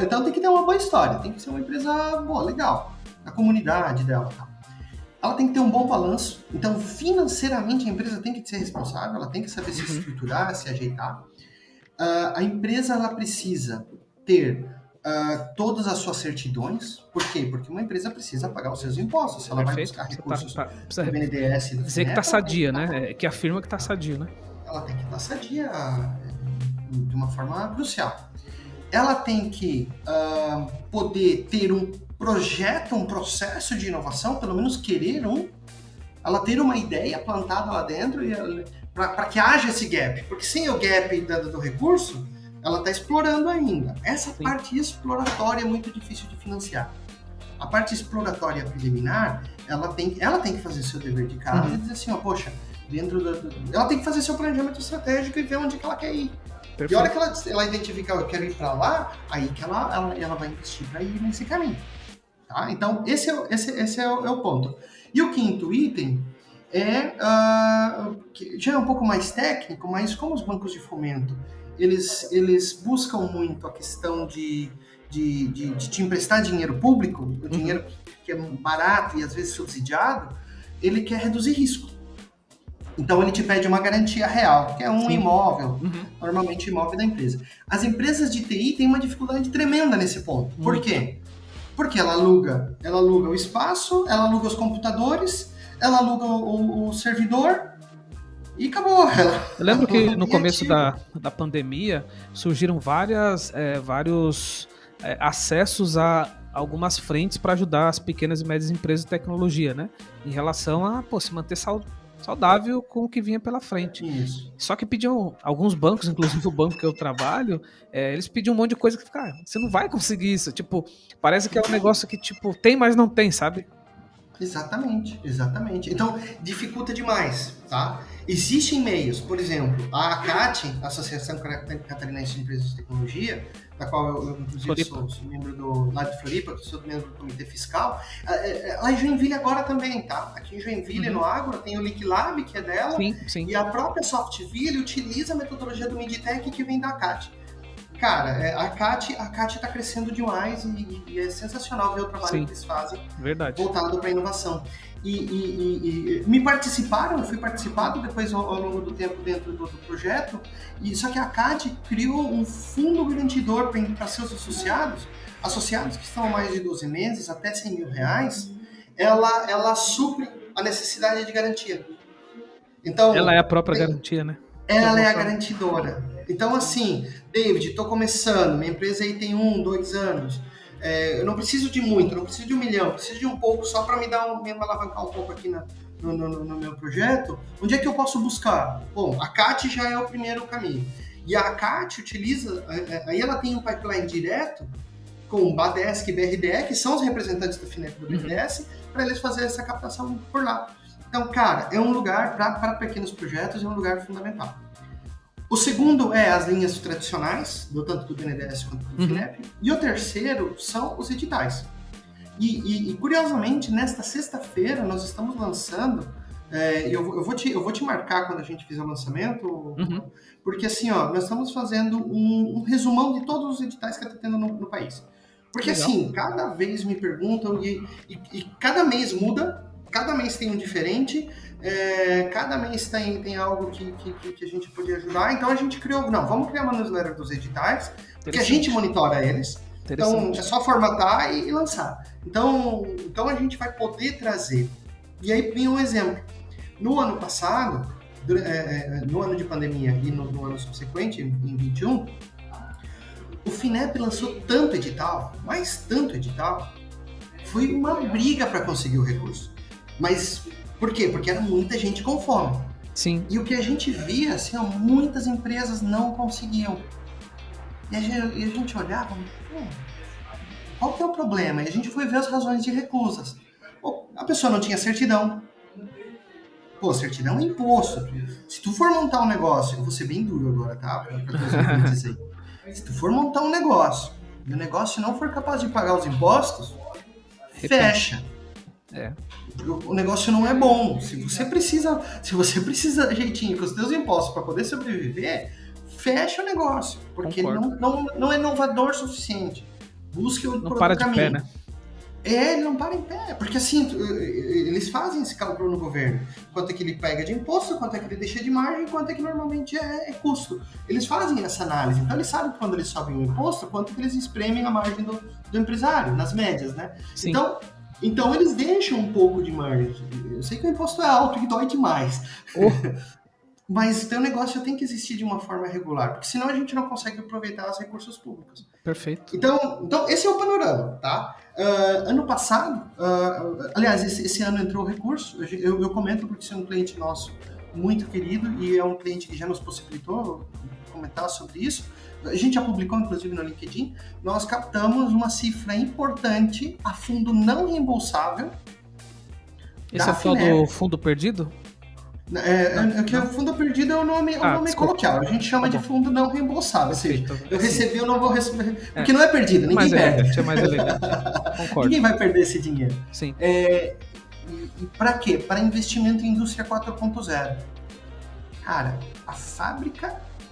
Então tem que ter uma boa história, tem que ser uma empresa boa, legal, a comunidade dela. Tá? Ela tem que ter um bom balanço, então financeiramente a empresa tem que ser responsável, ela tem que saber se estruturar, se ajeitar. A empresa ela precisa ter todas as suas certidões. Por quê? Porque uma empresa precisa pagar os seus impostos. Se ela vai buscar recursos do BNDES e do dizer FINEP, que está sadia, né? Que afirma que está sadia, né? Ela tem que estar sadia de uma forma crucial. Ela tem que poder ter um projeto, um processo de inovação, pelo menos querer ela ter uma ideia plantada lá dentro para que haja esse gap. Porque sem o gap do recurso, ela está explorando ainda. Essa parte exploratória é muito difícil de financiar. A parte exploratória preliminar, ela tem que fazer seu dever de casa e dizer assim, poxa, ela tem que fazer seu planejamento estratégico e ver onde que ela quer ir. Perfeito. E a hora que ela identificar, eu quero ir para lá, aí que ela vai investir para ir nesse caminho. Tá? Então, esse é o ponto. E o quinto item que já é um pouco mais técnico, mas como os bancos de fomento eles buscam muito a questão de te emprestar dinheiro público, o dinheiro que é barato e às vezes subsidiado, ele quer reduzir risco. Então ele te pede uma garantia real, que é um imóvel, normalmente imóvel da empresa. As empresas de TI têm uma dificuldade tremenda nesse ponto. Por quê? Porque ela aluga o espaço, ela aluga os computadores, ela aluga o servidor, e acabou. Eu lembro que no começo da pandemia surgiram vários acessos a algumas frentes para ajudar as pequenas e médias empresas de tecnologia, né? Em relação a se manter saudável com o que vinha pela frente. Isso. Só que pediam alguns bancos, inclusive o banco que eu trabalho, eles pediam um monte de coisa que você não vai conseguir isso. Tipo, parece que é um negócio que tem, mas não tem, sabe? Exatamente. Então, dificulta demais, tá? Existem meios, por exemplo, a ACAT, Associação Catarinense de Empresas de Tecnologia, da qual eu inclusive sou membro do lá de Floripa, que sou membro do Comitê Fiscal, lá em Joinville agora também, tá? Aqui em Joinville, no Agro, tem o LiquLab, que é dela, sim. E a própria Softville utiliza a metodologia do Midtech que vem da ACAT. Cara, a CAT está crescendo demais e é sensacional ver o trabalho que eles fazem. Verdade. Voltado para a inovação. E eu fui participado depois ao longo do tempo dentro do projeto, só que a CAT criou um fundo garantidor para seus associados que estão há mais de 12 meses, até R$100 mil, ela supre a necessidade de garantia. Então, ela é a própria garantia, né? Ela é a garantidora. Então, assim, David, estou começando, minha empresa aí tem 1, 2 anos, eu não preciso de muito, não preciso de 1 milhão, preciso de um pouco só para me alavancar um pouco aqui no meu projeto. Onde é que eu posso buscar? Bom, a CAT já é o primeiro caminho. E a CAT utiliza, aí ela tem um pipeline direto com o Badesc e BRDE, que são os representantes do FINEP e do BNDES, para eles fazerem essa captação por lá. Então, cara, é um lugar para pequenos projetos, é um lugar fundamental. O segundo é as linhas tradicionais, tanto do BNDES quanto do FINEP. E o terceiro são os editais. E curiosamente, nesta sexta-feira, nós estamos lançando, eu vou te marcar quando a gente fizer o lançamento, porque assim, ó, nós estamos fazendo um resumão de todos os editais que está tendo no país. Porque legal. Assim, cada vez me perguntam e cada mês muda, cada mês tem um diferente, cada mês tem algo que a gente podia ajudar, então a gente criou, vamos criar uma newsletter dos editais, porque a gente monitora eles, então é só formatar e lançar. Então a gente vai poder trazer. E aí vem um exemplo. No ano passado, no ano de pandemia e no ano subsequente, em 2021, o FINEP lançou tanto edital, mas tanto edital, foi uma briga para conseguir o recurso. Mas por quê? Porque era muita gente com fome. Sim. E o que a gente via, assim, muitas empresas não conseguiam. E a gente olhava, qual que é o problema? E a gente foi ver as razões de recusas. A pessoa não tinha certidão. Pô, certidão é imposto. Se tu for montar um negócio, eu vou ser bem duro agora, tá? Se tu for montar um negócio e o negócio não for capaz de pagar os impostos, fecha. O negócio não é bom. Se você precisa jeitinho com os teus impostos para poder sobreviver, fecha o negócio, porque não é inovador o suficiente. Busque o não para caminho. De pé, né? Ele não para em pé, porque assim, eles fazem esse cálculo no governo. Quanto é que ele pega de imposto, quanto é que ele deixa de margem, quanto é que normalmente é custo. Eles fazem essa análise, então eles sabem que quando eles sobem o imposto, quanto que eles espremem a margem do empresário, nas médias, né? Sim. Então eles deixam um pouco de margem. Eu sei que o imposto é alto e dói demais. Mas o teu negócio tem que existir de uma forma regular, porque senão a gente não consegue aproveitar os recursos públicos. Perfeito. Então esse é o panorama, tá? Ano passado, aliás, esse ano entrou o recurso, eu comento porque esse é um cliente nosso muito querido e é um cliente que já nos possibilitou comentar sobre isso. A gente já publicou, inclusive, no LinkedIn. Nós captamos uma cifra importante a fundo não reembolsável. Esse é o tal do fundo perdido? Que o fundo perdido é o nome coloquial. A gente chama de fundo não reembolsável. Ou seja, eu recebi, eu não vou receber. Porque não é perdido, ninguém perde. É mais elegante. Concordo. Ninguém vai perder esse dinheiro. Sim. E para quê? Para investimento em indústria 4.0. Cara,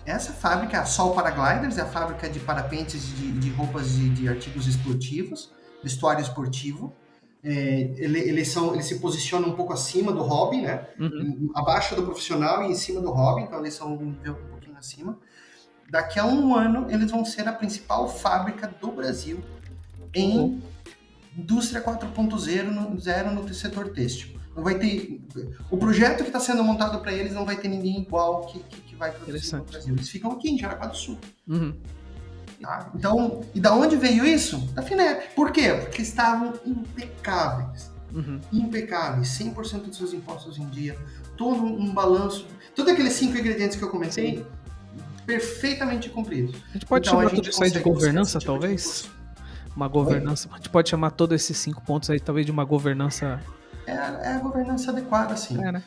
essa fábrica, a Sol Paragliders, é a fábrica de parapentes de roupas de artigos esportivos, vestuário esportivo. Eles se posicionam um pouco acima do hobby, né? Abaixo do profissional e em cima do hobby, então eles são um nível um pouquinho acima. Daqui a um ano, eles vão ser a principal fábrica do Brasil em indústria 4.0 no setor têxtil. Não vai ter... O projeto que está sendo montado para eles não vai ter ninguém igual que vai produzir no Brasil. Eles ficam aqui em Jaraguá do Sul. Tá? Então, e da onde veio isso? Da FINEP. Por quê? Porque estavam impecáveis. Impecáveis. 100% dos seus impostos em dia. Todo um balanço. Todos aqueles 5 ingredientes que eu comentei, sim, perfeitamente cumpridos. A gente pode chamar tudo isso aí de governança, talvez? Uma governança. A gente pode chamar todos esses 5 pontos aí, talvez, de uma governança... É a governança adequada, sim. Né?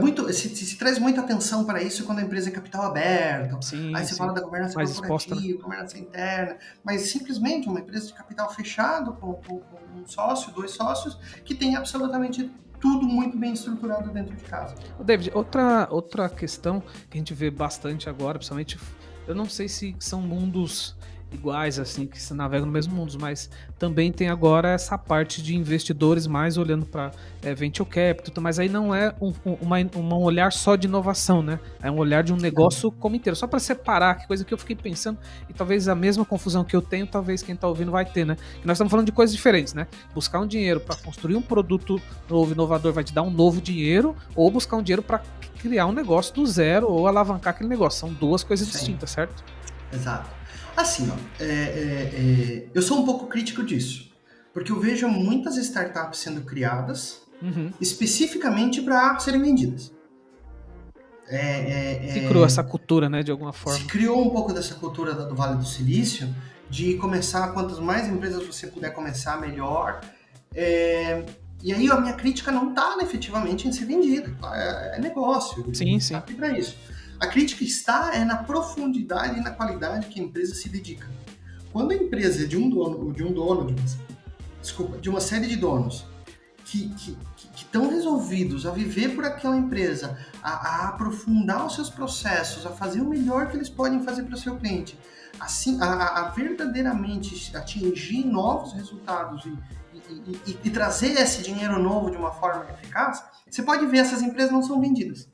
Muito, se traz muita atenção para isso quando a empresa é capital aberto. Sim, aí você fala da governança corporativa, governança interna. Mas simplesmente uma empresa de capital fechado, com um sócio, 2 sócios, que tem absolutamente tudo muito bem estruturado dentro de casa. David, outra questão que a gente vê bastante agora, principalmente, eu não sei se são mundos iguais, assim, que se navegam no mesmo mundo, mas também tem agora essa parte de investidores mais olhando para venture capital, mas aí não é um olhar só de inovação, né? É um olhar de um negócio como inteiro, só para separar, que coisa que eu fiquei pensando, e talvez a mesma confusão que eu tenho, talvez quem tá ouvindo vai ter, né? Que nós estamos falando de coisas diferentes, né? Buscar um dinheiro para construir um produto novo, inovador, vai te dar um novo dinheiro, ou buscar um dinheiro para criar um negócio do zero, ou alavancar aquele negócio. São 2 coisas distintas, certo? Exato. Assim, eu sou um pouco crítico disso, porque eu vejo muitas startups sendo criadas especificamente para serem vendidas. Se criou essa cultura, né, de alguma forma. Se criou um pouco dessa cultura do Vale do Silício, de começar, quantas mais empresas você puder começar, melhor. E aí a minha crítica não está efetivamente em ser vendida, é negócio, sim. Tá aqui para isso. A crítica está na profundidade e na qualidade que a empresa se dedica. Quando a empresa é de uma série de donos que estão resolvidos a viver por aquela empresa, a aprofundar os seus processos, a fazer o melhor que eles podem fazer para o seu cliente, assim, a verdadeiramente atingir novos resultados e trazer esse dinheiro novo de uma forma eficaz, você pode ver, essas empresas não são vendidas.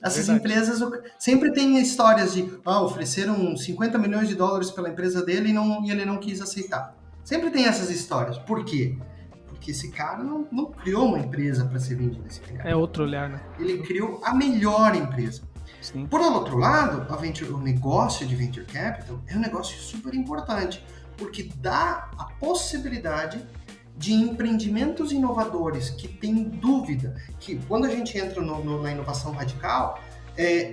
Essas empresas sempre tem histórias de ofereceram 50 milhões de dólares pela empresa dele e ele não quis aceitar. Sempre tem essas histórias. Por quê? Porque esse cara não criou uma empresa para ser vendida. É outro olhar, né? Ele criou a melhor empresa. Sim. Por outro lado, o negócio de Venture Capital é um negócio super importante, porque dá a possibilidade de empreendimentos inovadores que têm dúvida, que quando a gente entra na inovação radical,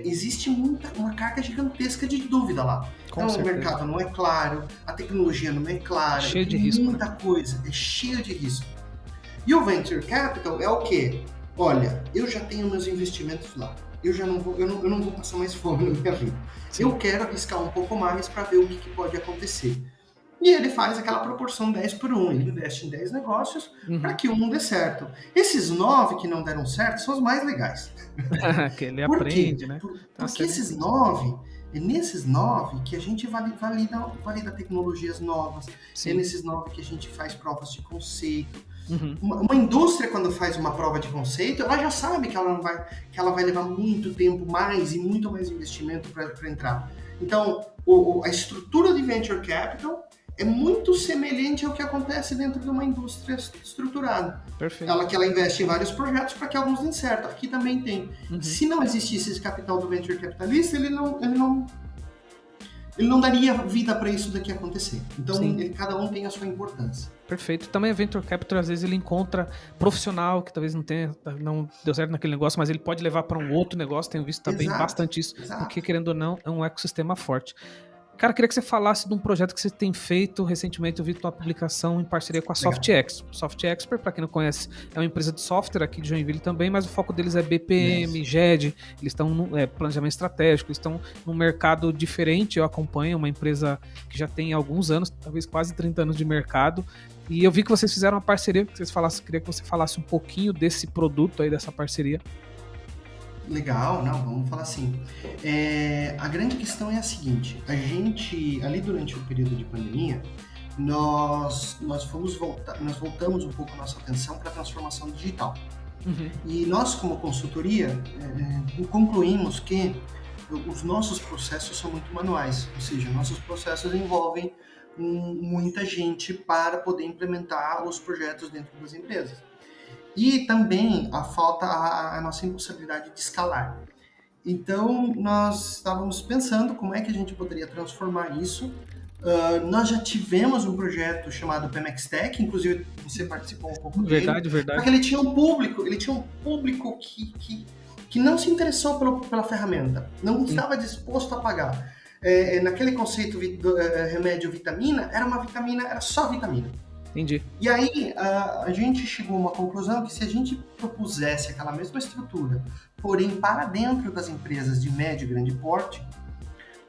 existe uma carga gigantesca de dúvida lá. Com então certeza. O mercado não é claro, a tecnologia não é clara, cheio de tem risco, muita coisa, é cheio de risco. E o Venture Capital é o quê? Olha, eu já tenho meus investimentos lá, eu não vou passar mais fome na minha vida. Sim. Eu quero arriscar um pouco mais para ver o que pode acontecer. E ele faz aquela proporção 10/1, ele investe em 10 negócios para que um dê certo. Esses 9 que não deram certo são os mais legais. Que ele aprende, né? Porque esses 9, é nesses 9 que a gente valida tecnologias novas, é nesses 9 que a gente faz provas de conceito. Uma indústria, quando faz uma prova de conceito, ela já sabe que ela vai levar muito tempo e muito mais investimento para entrar. Então, a estrutura de Venture Capital é muito semelhante ao que acontece dentro de uma indústria estruturada. Perfeito. Que ela investe em vários projetos para que alguns deem certo. Aqui também tem. Se não existisse esse capital do Venture Capitalista, ele não daria vida para isso daqui acontecer. Então, cada um tem a sua importância. Perfeito. Também a Venture Capital, às vezes, ele encontra profissional que talvez não deu certo naquele negócio, mas ele pode levar para um outro negócio. Tenho visto também bastante isso, porque, querendo ou não, é um ecossistema forte. Cara, queria que você falasse de um projeto que você tem feito recentemente. Eu vi tua publicação em parceria com a SoftExpert. SoftExpert, para quem não conhece, é uma empresa de software aqui de Joinville também, mas o foco deles é BPM, GED, eles estão no planejamento estratégico, eles estão num mercado diferente. Eu acompanho uma empresa que já tem alguns anos, talvez quase 30 anos de mercado, e eu vi que vocês fizeram uma parceria, queria que você falasse um pouquinho desse produto aí, dessa parceria. Legal, vamos falar assim. A grande questão é a seguinte: a gente, ali durante o período de pandemia, nós voltamos um pouco a nossa atenção para a transformação digital. E nós, como consultoria, concluímos que os nossos processos são muito manuais, ou seja, nossos processos envolvem muita gente para poder implementar os projetos dentro das empresas. E também a nossa impossibilidade de escalar. Então, nós estávamos pensando como é que a gente poderia transformar isso. Nós já tivemos um projeto chamado Pemex Tech, inclusive você participou um pouco dele. Verdade. Porque ele tinha um público que não se interessou pela ferramenta, não estava disposto a pagar. Naquele conceito remédio-vitamina, era só vitamina. Entendi. E aí, a gente chegou a uma conclusão que se a gente propusesse aquela mesma estrutura, porém para dentro das empresas de médio e grande porte,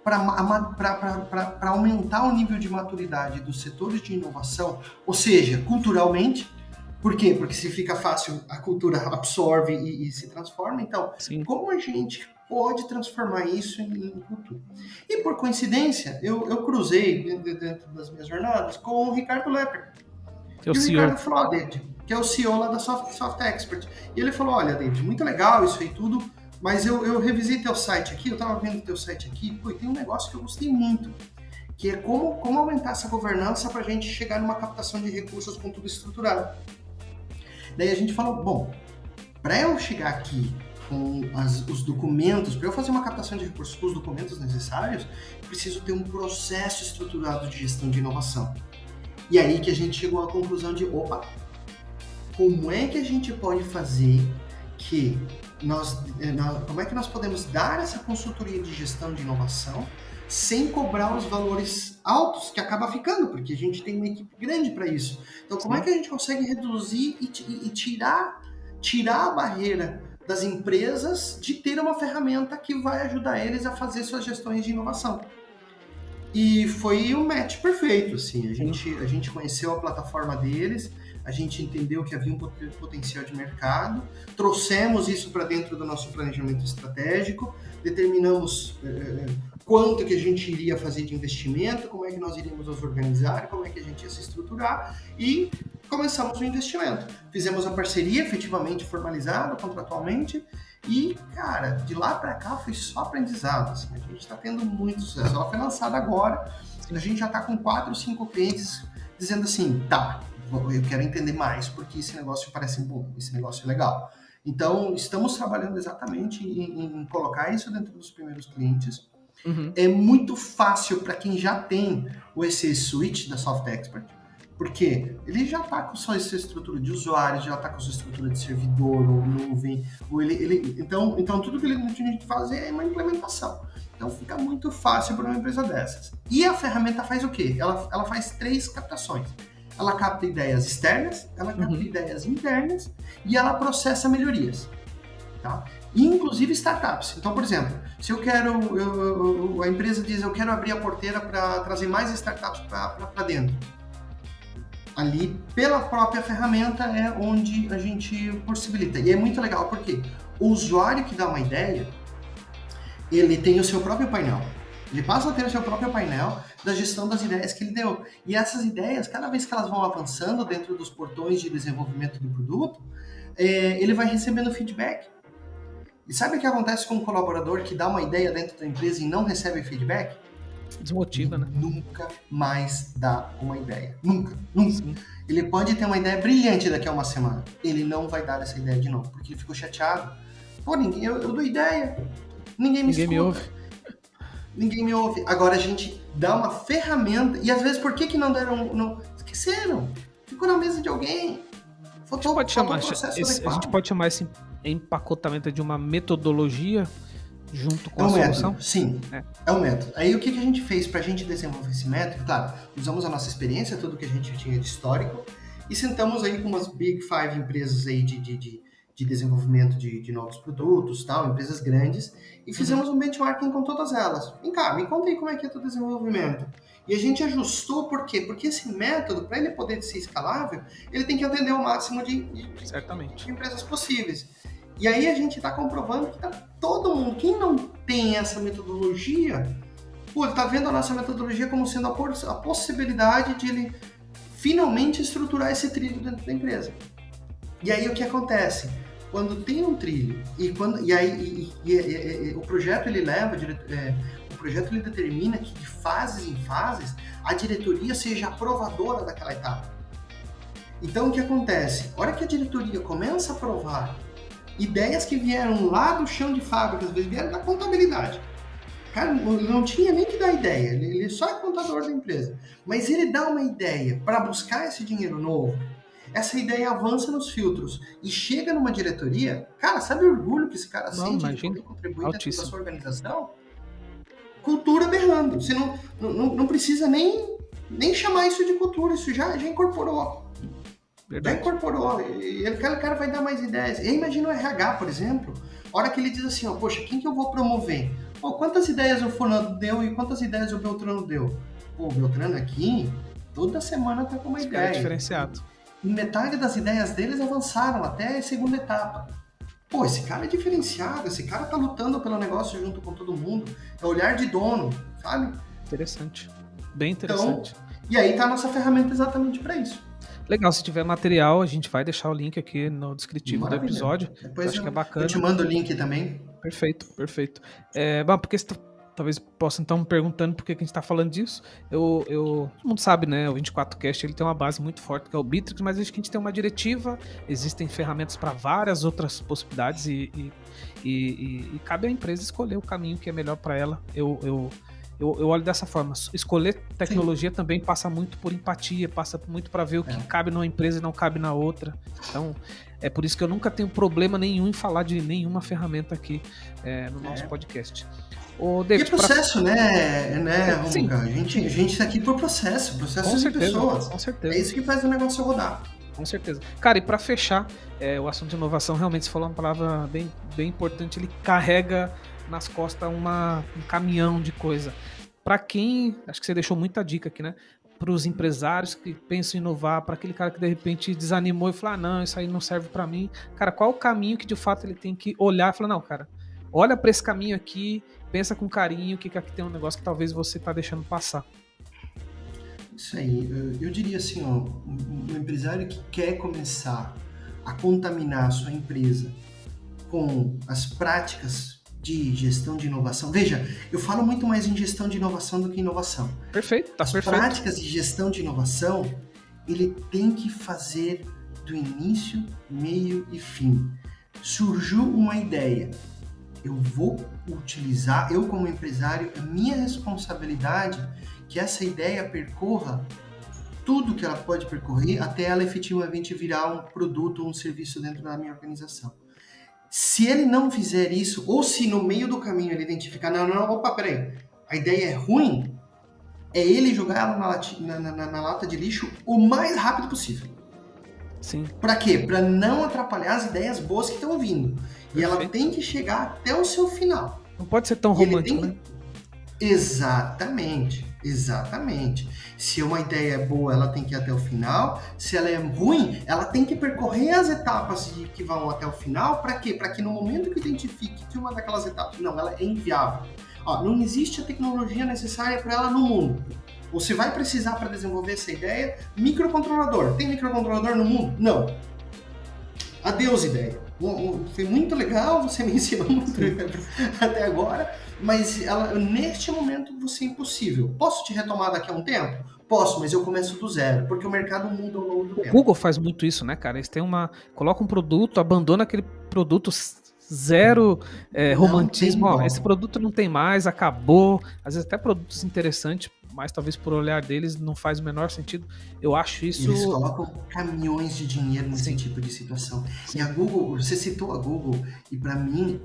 para aumentar o nível de maturidade dos setores de inovação, ou seja, culturalmente, por quê? Porque se fica fácil, a cultura absorve e se transforma. Então, como a gente pode transformar isso em cultura? E por coincidência, eu cruzei dentro das minhas jornadas com o Ricardo Lepper. Que é o CEO. Ricardo falou, David, que é o CEO lá da SoftExpert. E ele falou, olha, David, muito legal isso aí tudo, mas eu revisei teu site aqui, eu estava vendo teu site aqui, e tem um negócio que eu gostei muito, que é como aumentar essa governança para a gente chegar numa captação de recursos com tudo estruturado. Daí a gente falou, bom, para eu chegar aqui com os documentos, para eu fazer uma captação de recursos com os documentos necessários, preciso ter um processo estruturado de gestão de inovação. E aí que a gente chegou à conclusão de, como é que a gente pode fazer que como é que nós podemos dar essa consultoria de gestão de inovação sem cobrar os valores altos que acaba ficando, porque a gente tem uma equipe grande para isso. Então, como é que a gente consegue reduzir e tirar a barreira das empresas de ter uma ferramenta que vai ajudar eles a fazer suas gestões de inovação? E foi um match perfeito, assim. A gente conheceu a plataforma deles, a gente entendeu que havia um potencial de mercado, trouxemos isso para dentro do nosso planejamento estratégico, determinamos quanto que a gente iria fazer de investimento, como é que nós iríamos nos organizar, como é que a gente ia se estruturar e começamos o investimento. Fizemos a parceria efetivamente formalizada, contratualmente, e, cara, de lá para cá foi só aprendizado. Assim, a gente está tendo muito sucesso. Ela foi lançada agora, a gente já está com 4 ou 5 clientes dizendo assim, tá, eu quero entender mais, porque esse negócio parece bom, esse negócio é legal. Então, estamos trabalhando exatamente em colocar isso dentro dos primeiros clientes. Uhum. É muito fácil para quem já tem o EC Suite da Soft Expert, porque ele já está com sua estrutura de usuário, já está com sua estrutura de servidor, ou nuvem, então tudo que ele tem que fazer é uma implementação. Então fica muito fácil para uma empresa dessas. E a ferramenta faz o quê? Ela faz 3 captações. Ela capta ideias externas, ela capta ideias internas e ela processa melhorias. Tá? Inclusive startups. Então, por exemplo, se a empresa diz eu quero abrir a porteira para trazer mais startups para dentro. Ali, pela própria ferramenta, é onde a gente possibilita. E é muito legal, porque o usuário que dá uma ideia, ele tem o seu próprio painel. Ele passa a ter o seu próprio painel da gestão das ideias que ele deu. E essas ideias, cada vez que elas vão avançando dentro dos portões de desenvolvimento do produto, ele vai recebendo feedback. E sabe o que acontece com um colaborador que dá uma ideia dentro da empresa e não recebe feedback? Desmotiva, né? Nunca mais dá uma ideia. Nunca. Sim. Ele pode ter uma ideia brilhante daqui a uma semana. Ele não vai dar essa ideia de novo, porque ele ficou chateado. Pô, eu dou ideia. Ninguém me escuta. Ninguém me ouve. Agora a gente dá uma ferramenta. E às vezes, por que não deram? Não, esqueceram. Ficou na mesa de alguém. A gente pode chamar esse empacotamento de uma metodologia junto com a solução? Método, sim, é um método. Aí o que a gente fez para a gente desenvolver esse método? Claro, usamos a nossa experiência, tudo que a gente tinha de histórico, e sentamos aí com umas Big 5 empresas aí de desenvolvimento de novos produtos, tal, empresas grandes, e fizemos um benchmarking com todas elas. Vem cá, me conta aí como é que é o teu desenvolvimento. E a gente ajustou, por quê? Porque esse método, para ele poder ser escalável, ele tem que atender o máximo de empresas possíveis. E aí a gente está comprovando que tá todo mundo, quem não tem essa metodologia, ele está vendo a nossa metodologia como sendo a possibilidade de ele finalmente estruturar esse trilho dentro da empresa. E aí o que acontece? Quando tem um trilho o projeto ele o projeto ele determina que de fases em fases a diretoria seja aprovadora daquela etapa. Então o que acontece? A hora que a diretoria começa a aprovar ideias que vieram lá do chão de fábrica, às vezes vieram da contabilidade. Cara, ele não tinha nem que dar ideia, ele só é contador da empresa. Mas ele dá uma ideia para buscar esse dinheiro novo. Essa ideia avança nos filtros e chega numa diretoria. Cara, sabe o orgulho que esse cara sente de poder contribuir dentro da sua organização? Cultura berrando. Você não precisa nem chamar isso de cultura, isso já incorporou. Verdade. Já incorporou, e aquele cara vai dar mais ideias. E imagina o RH, por exemplo, a hora que ele diz assim, poxa, quem que eu vou promover? Quantas ideias o fulano deu e quantas ideias o Beltrano deu? O Beltrano aqui, toda semana tá com uma ideia. É diferenciado. E metade das ideias deles avançaram até a segunda etapa. Esse cara é diferenciado, esse cara tá lutando pelo negócio junto com todo mundo. É olhar de dono, sabe? Interessante. Bem interessante. Então, e aí tá a nossa ferramenta exatamente para isso. Legal, se tiver material, a gente vai deixar o link aqui no descritivo do episódio. Depois acho que é bacana. Eu te mando o link também. Perfeito. Bom, porque você talvez possa então me perguntando por que a gente está falando disso. Todo mundo sabe, né? O 24Cast ele tem uma base muito forte que é o Bitrix, mas acho que a gente tem uma diretiva, existem ferramentas para várias outras possibilidades e cabe à empresa escolher o caminho que é melhor para ela. Eu eu olho dessa forma. Escolher tecnologia Sim. também passa muito por empatia, passa muito para ver o que cabe numa empresa e não cabe na outra. Então, é por isso que eu nunca tenho problema nenhum em falar de nenhuma ferramenta aqui no nosso podcast. O David, e processo, né, sim, Romuca? A gente tá aqui por processo com de certeza, pessoas. com certeza. É isso que faz o negócio rodar. Com certeza. Cara, e para fechar, o assunto de inovação, realmente você falou uma palavra bem, bem importante, ele carrega nas costas um caminhão de coisa. Para quem, acho que você deixou muita dica aqui, né? Para os empresários que pensam em inovar, para aquele cara que de repente desanimou e falou: ah, não, isso aí não serve para mim. Cara, qual o caminho que de fato ele tem que olhar e falar: não, cara, olha para esse caminho aqui, pensa com carinho, que aqui tem um negócio que talvez você tá deixando passar. Isso aí, eu diria assim, ó, um empresário que quer começar a contaminar a sua empresa com as práticas de gestão de inovação. Veja, eu falo muito mais em gestão de inovação do que inovação. Perfeito, tá As perfeito. práticas de gestão de inovação, ele tem que fazer do início, meio e fim. Surgiu uma ideia, eu vou utilizar, eu como empresário, é minha responsabilidade que essa ideia percorra tudo que ela pode percorrer até ela efetivamente virar um produto ou um serviço dentro da minha organização. Se ele não fizer isso, ou se no meio do caminho ele identificar, não, opa, peraí, a ideia é ruim, é ele jogar ela na lata de lixo o mais rápido possível. Sim. Para quê? Para não atrapalhar as ideias boas que estão vindo. Perfeito. E ela tem que chegar até o seu final. Não pode ser tão romântico, né? Exatamente. Se uma ideia é boa, ela tem que ir até o final. Se ela é ruim, ela tem que percorrer as etapas que vão até o final. Para quê? Para que no momento que identifique que uma daquelas etapas, não, ela é inviável. Ó, não existe a tecnologia necessária para ela no mundo. Você vai precisar para desenvolver essa ideia microcontrolador. Tem microcontrolador no mundo? Não. Adeus, ideia. Foi muito legal, você me ensinou muito até agora, mas neste momento você é impossível. Posso te retomar daqui a um tempo? Posso, mas eu começo do zero, porque o mercado muda ao longo do tempo. O Google faz muito isso, né, cara? Eles têm coloca um produto, abandona aquele produto zero romantismo. Ó, esse produto não tem mais, acabou. Às vezes até produtos interessantes, mas talvez por olhar deles não faz o menor sentido. Eu acho isso... Eles colocam caminhões de dinheiro nesse tipo de situação. Sim. E a Google, você citou a Google, e para mim,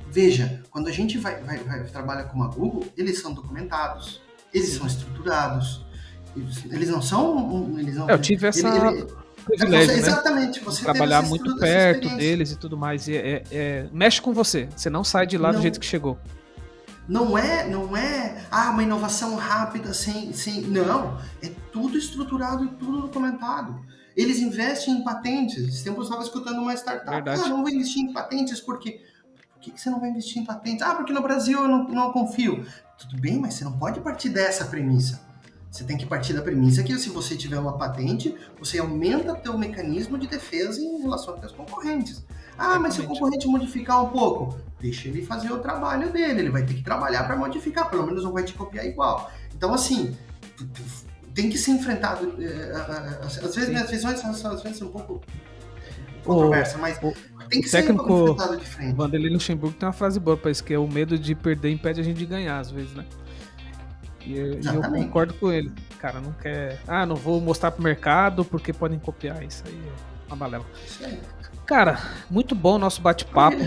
veja, quando a gente vai trabalhar com a Google, eles são documentados, eles são estruturados, eles não são... eu tive essa... privilégio, exatamente, você trabalhar muito perto deles e tudo mais, e mexe com você não sai de lá do jeito que chegou. Não é uma inovação rápida não, é tudo estruturado e tudo documentado. Eles investem em patentes. Esse tempo eu estava escutando uma startup. Verdade. Não vou investir em patentes porque... Por que você não vai investir em patentes? Porque no Brasil eu não confio. Tudo bem, mas você não pode partir dessa premissa. Você tem que partir da premissa que se você tiver uma patente, você aumenta teu mecanismo de defesa em relação aos teus concorrentes. Mas se o concorrente modificar um pouco, deixa ele fazer o trabalho dele, ele vai ter que trabalhar para modificar, pelo menos não vai te copiar igual. Então, assim, tem que ser enfrentado. Às vezes minhas visões são um pouco controversas, mas tem que ser enfrentado de frente. O Vanderlei Luxemburgo tem uma frase boa para isso, que é: o medo de perder impede a gente de ganhar, às vezes, né? E eu concordo com ele. Cara, não quer... não vou mostrar pro mercado porque podem copiar. Isso aí é uma balela. Cara, muito bom o nosso bate-papo.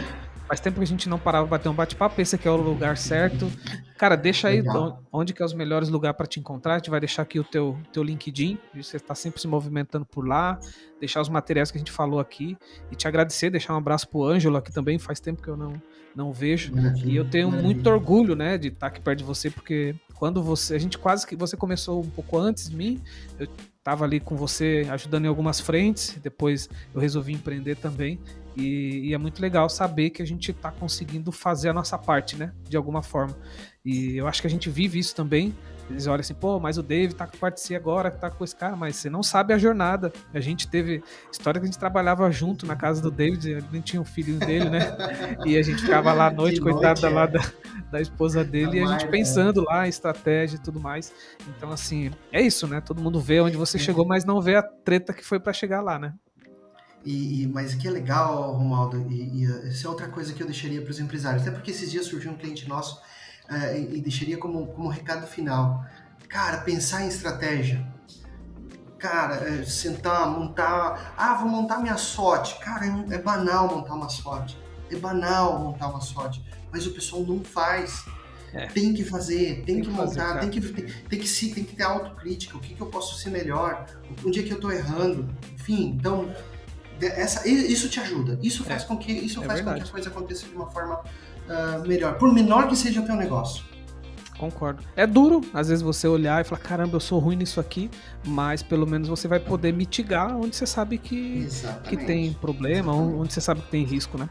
Faz tempo que a gente não parava pra bater um bate-papo. Esse aqui é o lugar certo. Cara, deixa aí onde que é os melhores lugares para te encontrar. A gente vai deixar aqui o teu LinkedIn. Você está sempre se movimentando por lá. Deixar os materiais que a gente falou aqui. E te agradecer, deixar um abraço pro Ângelo aqui também. Faz tempo que eu não vejo. E eu tenho muito orgulho, né, de estar aqui perto de você, porque quando você começou um pouco antes de mim, eu estava ali com você ajudando em algumas frentes, depois eu resolvi empreender também, e é muito legal saber que a gente está conseguindo fazer a nossa parte, né, de alguma forma. E eu acho que a gente vive isso também. Eles olham assim, mas o David tá com parte C agora, tá com esse cara, mas você não sabe a jornada. A gente teve história que a gente trabalhava junto na casa do David, ele nem tinha um filhinho dele, né? E a gente ficava lá à noite, coitada lá da esposa dele, e a gente pensando lá em estratégia e tudo mais. Então, assim, é isso, né? Todo mundo vê onde você chegou, mas não vê a treta que foi para chegar lá, né? Mas o que é legal, Romualdo, e essa é outra coisa que eu deixaria para os empresários, até porque esses dias surgiu um cliente nosso e deixaria como recado final. Cara, pensar em estratégia. Cara, sentar, montar... vou montar minha SWOT. Cara, é banal montar uma SWOT. É banal montar uma SWOT. Mas o pessoal não faz. Tem que fazer, tem que montar, tem que ter autocrítica. O que eu posso ser melhor? Onde é que eu tô errando? Enfim, então... isso te ajuda. Isso faz com que a coisa aconteça de uma forma melhor. Por menor que seja o teu negócio. Concordo. É duro, às vezes, você olhar e falar, caramba, eu sou ruim nisso aqui, mas pelo menos você vai poder mitigar onde você sabe que tem problema, onde você sabe que tem risco, né?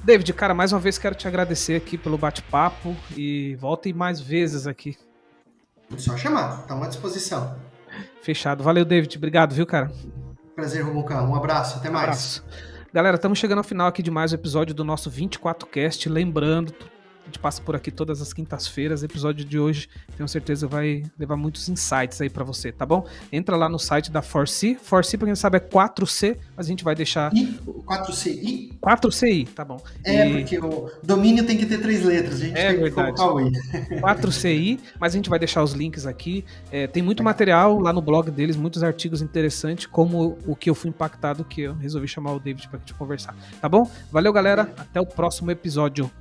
David, cara, mais uma vez quero te agradecer aqui pelo bate-papo e voltem mais vezes aqui. É só chamar, estamos à disposição. Fechado. Valeu, David. Obrigado, viu, cara? Prazer, Romucão. Um abraço, até mais. Abraço. Galera, estamos chegando ao final aqui de mais um episódio do nosso 24cast. Lembrando, a gente passa por aqui todas as quintas-feiras. O episódio de hoje, tenho certeza, vai levar muitos insights aí pra você, tá bom? Entra lá no site da 4C. 4C, pra quem sabe, é 4C, mas a gente vai deixar... 4CI? 4CI, tá bom. Porque o domínio tem que ter 3 letras. A gente tem que colocar o I. 4CI, mas a gente vai deixar os links aqui. Tem muito material lá no blog deles, muitos artigos interessantes, como o que eu fui impactado, que eu resolvi chamar o David pra gente conversar. Tá bom? Valeu, galera. Até o próximo episódio.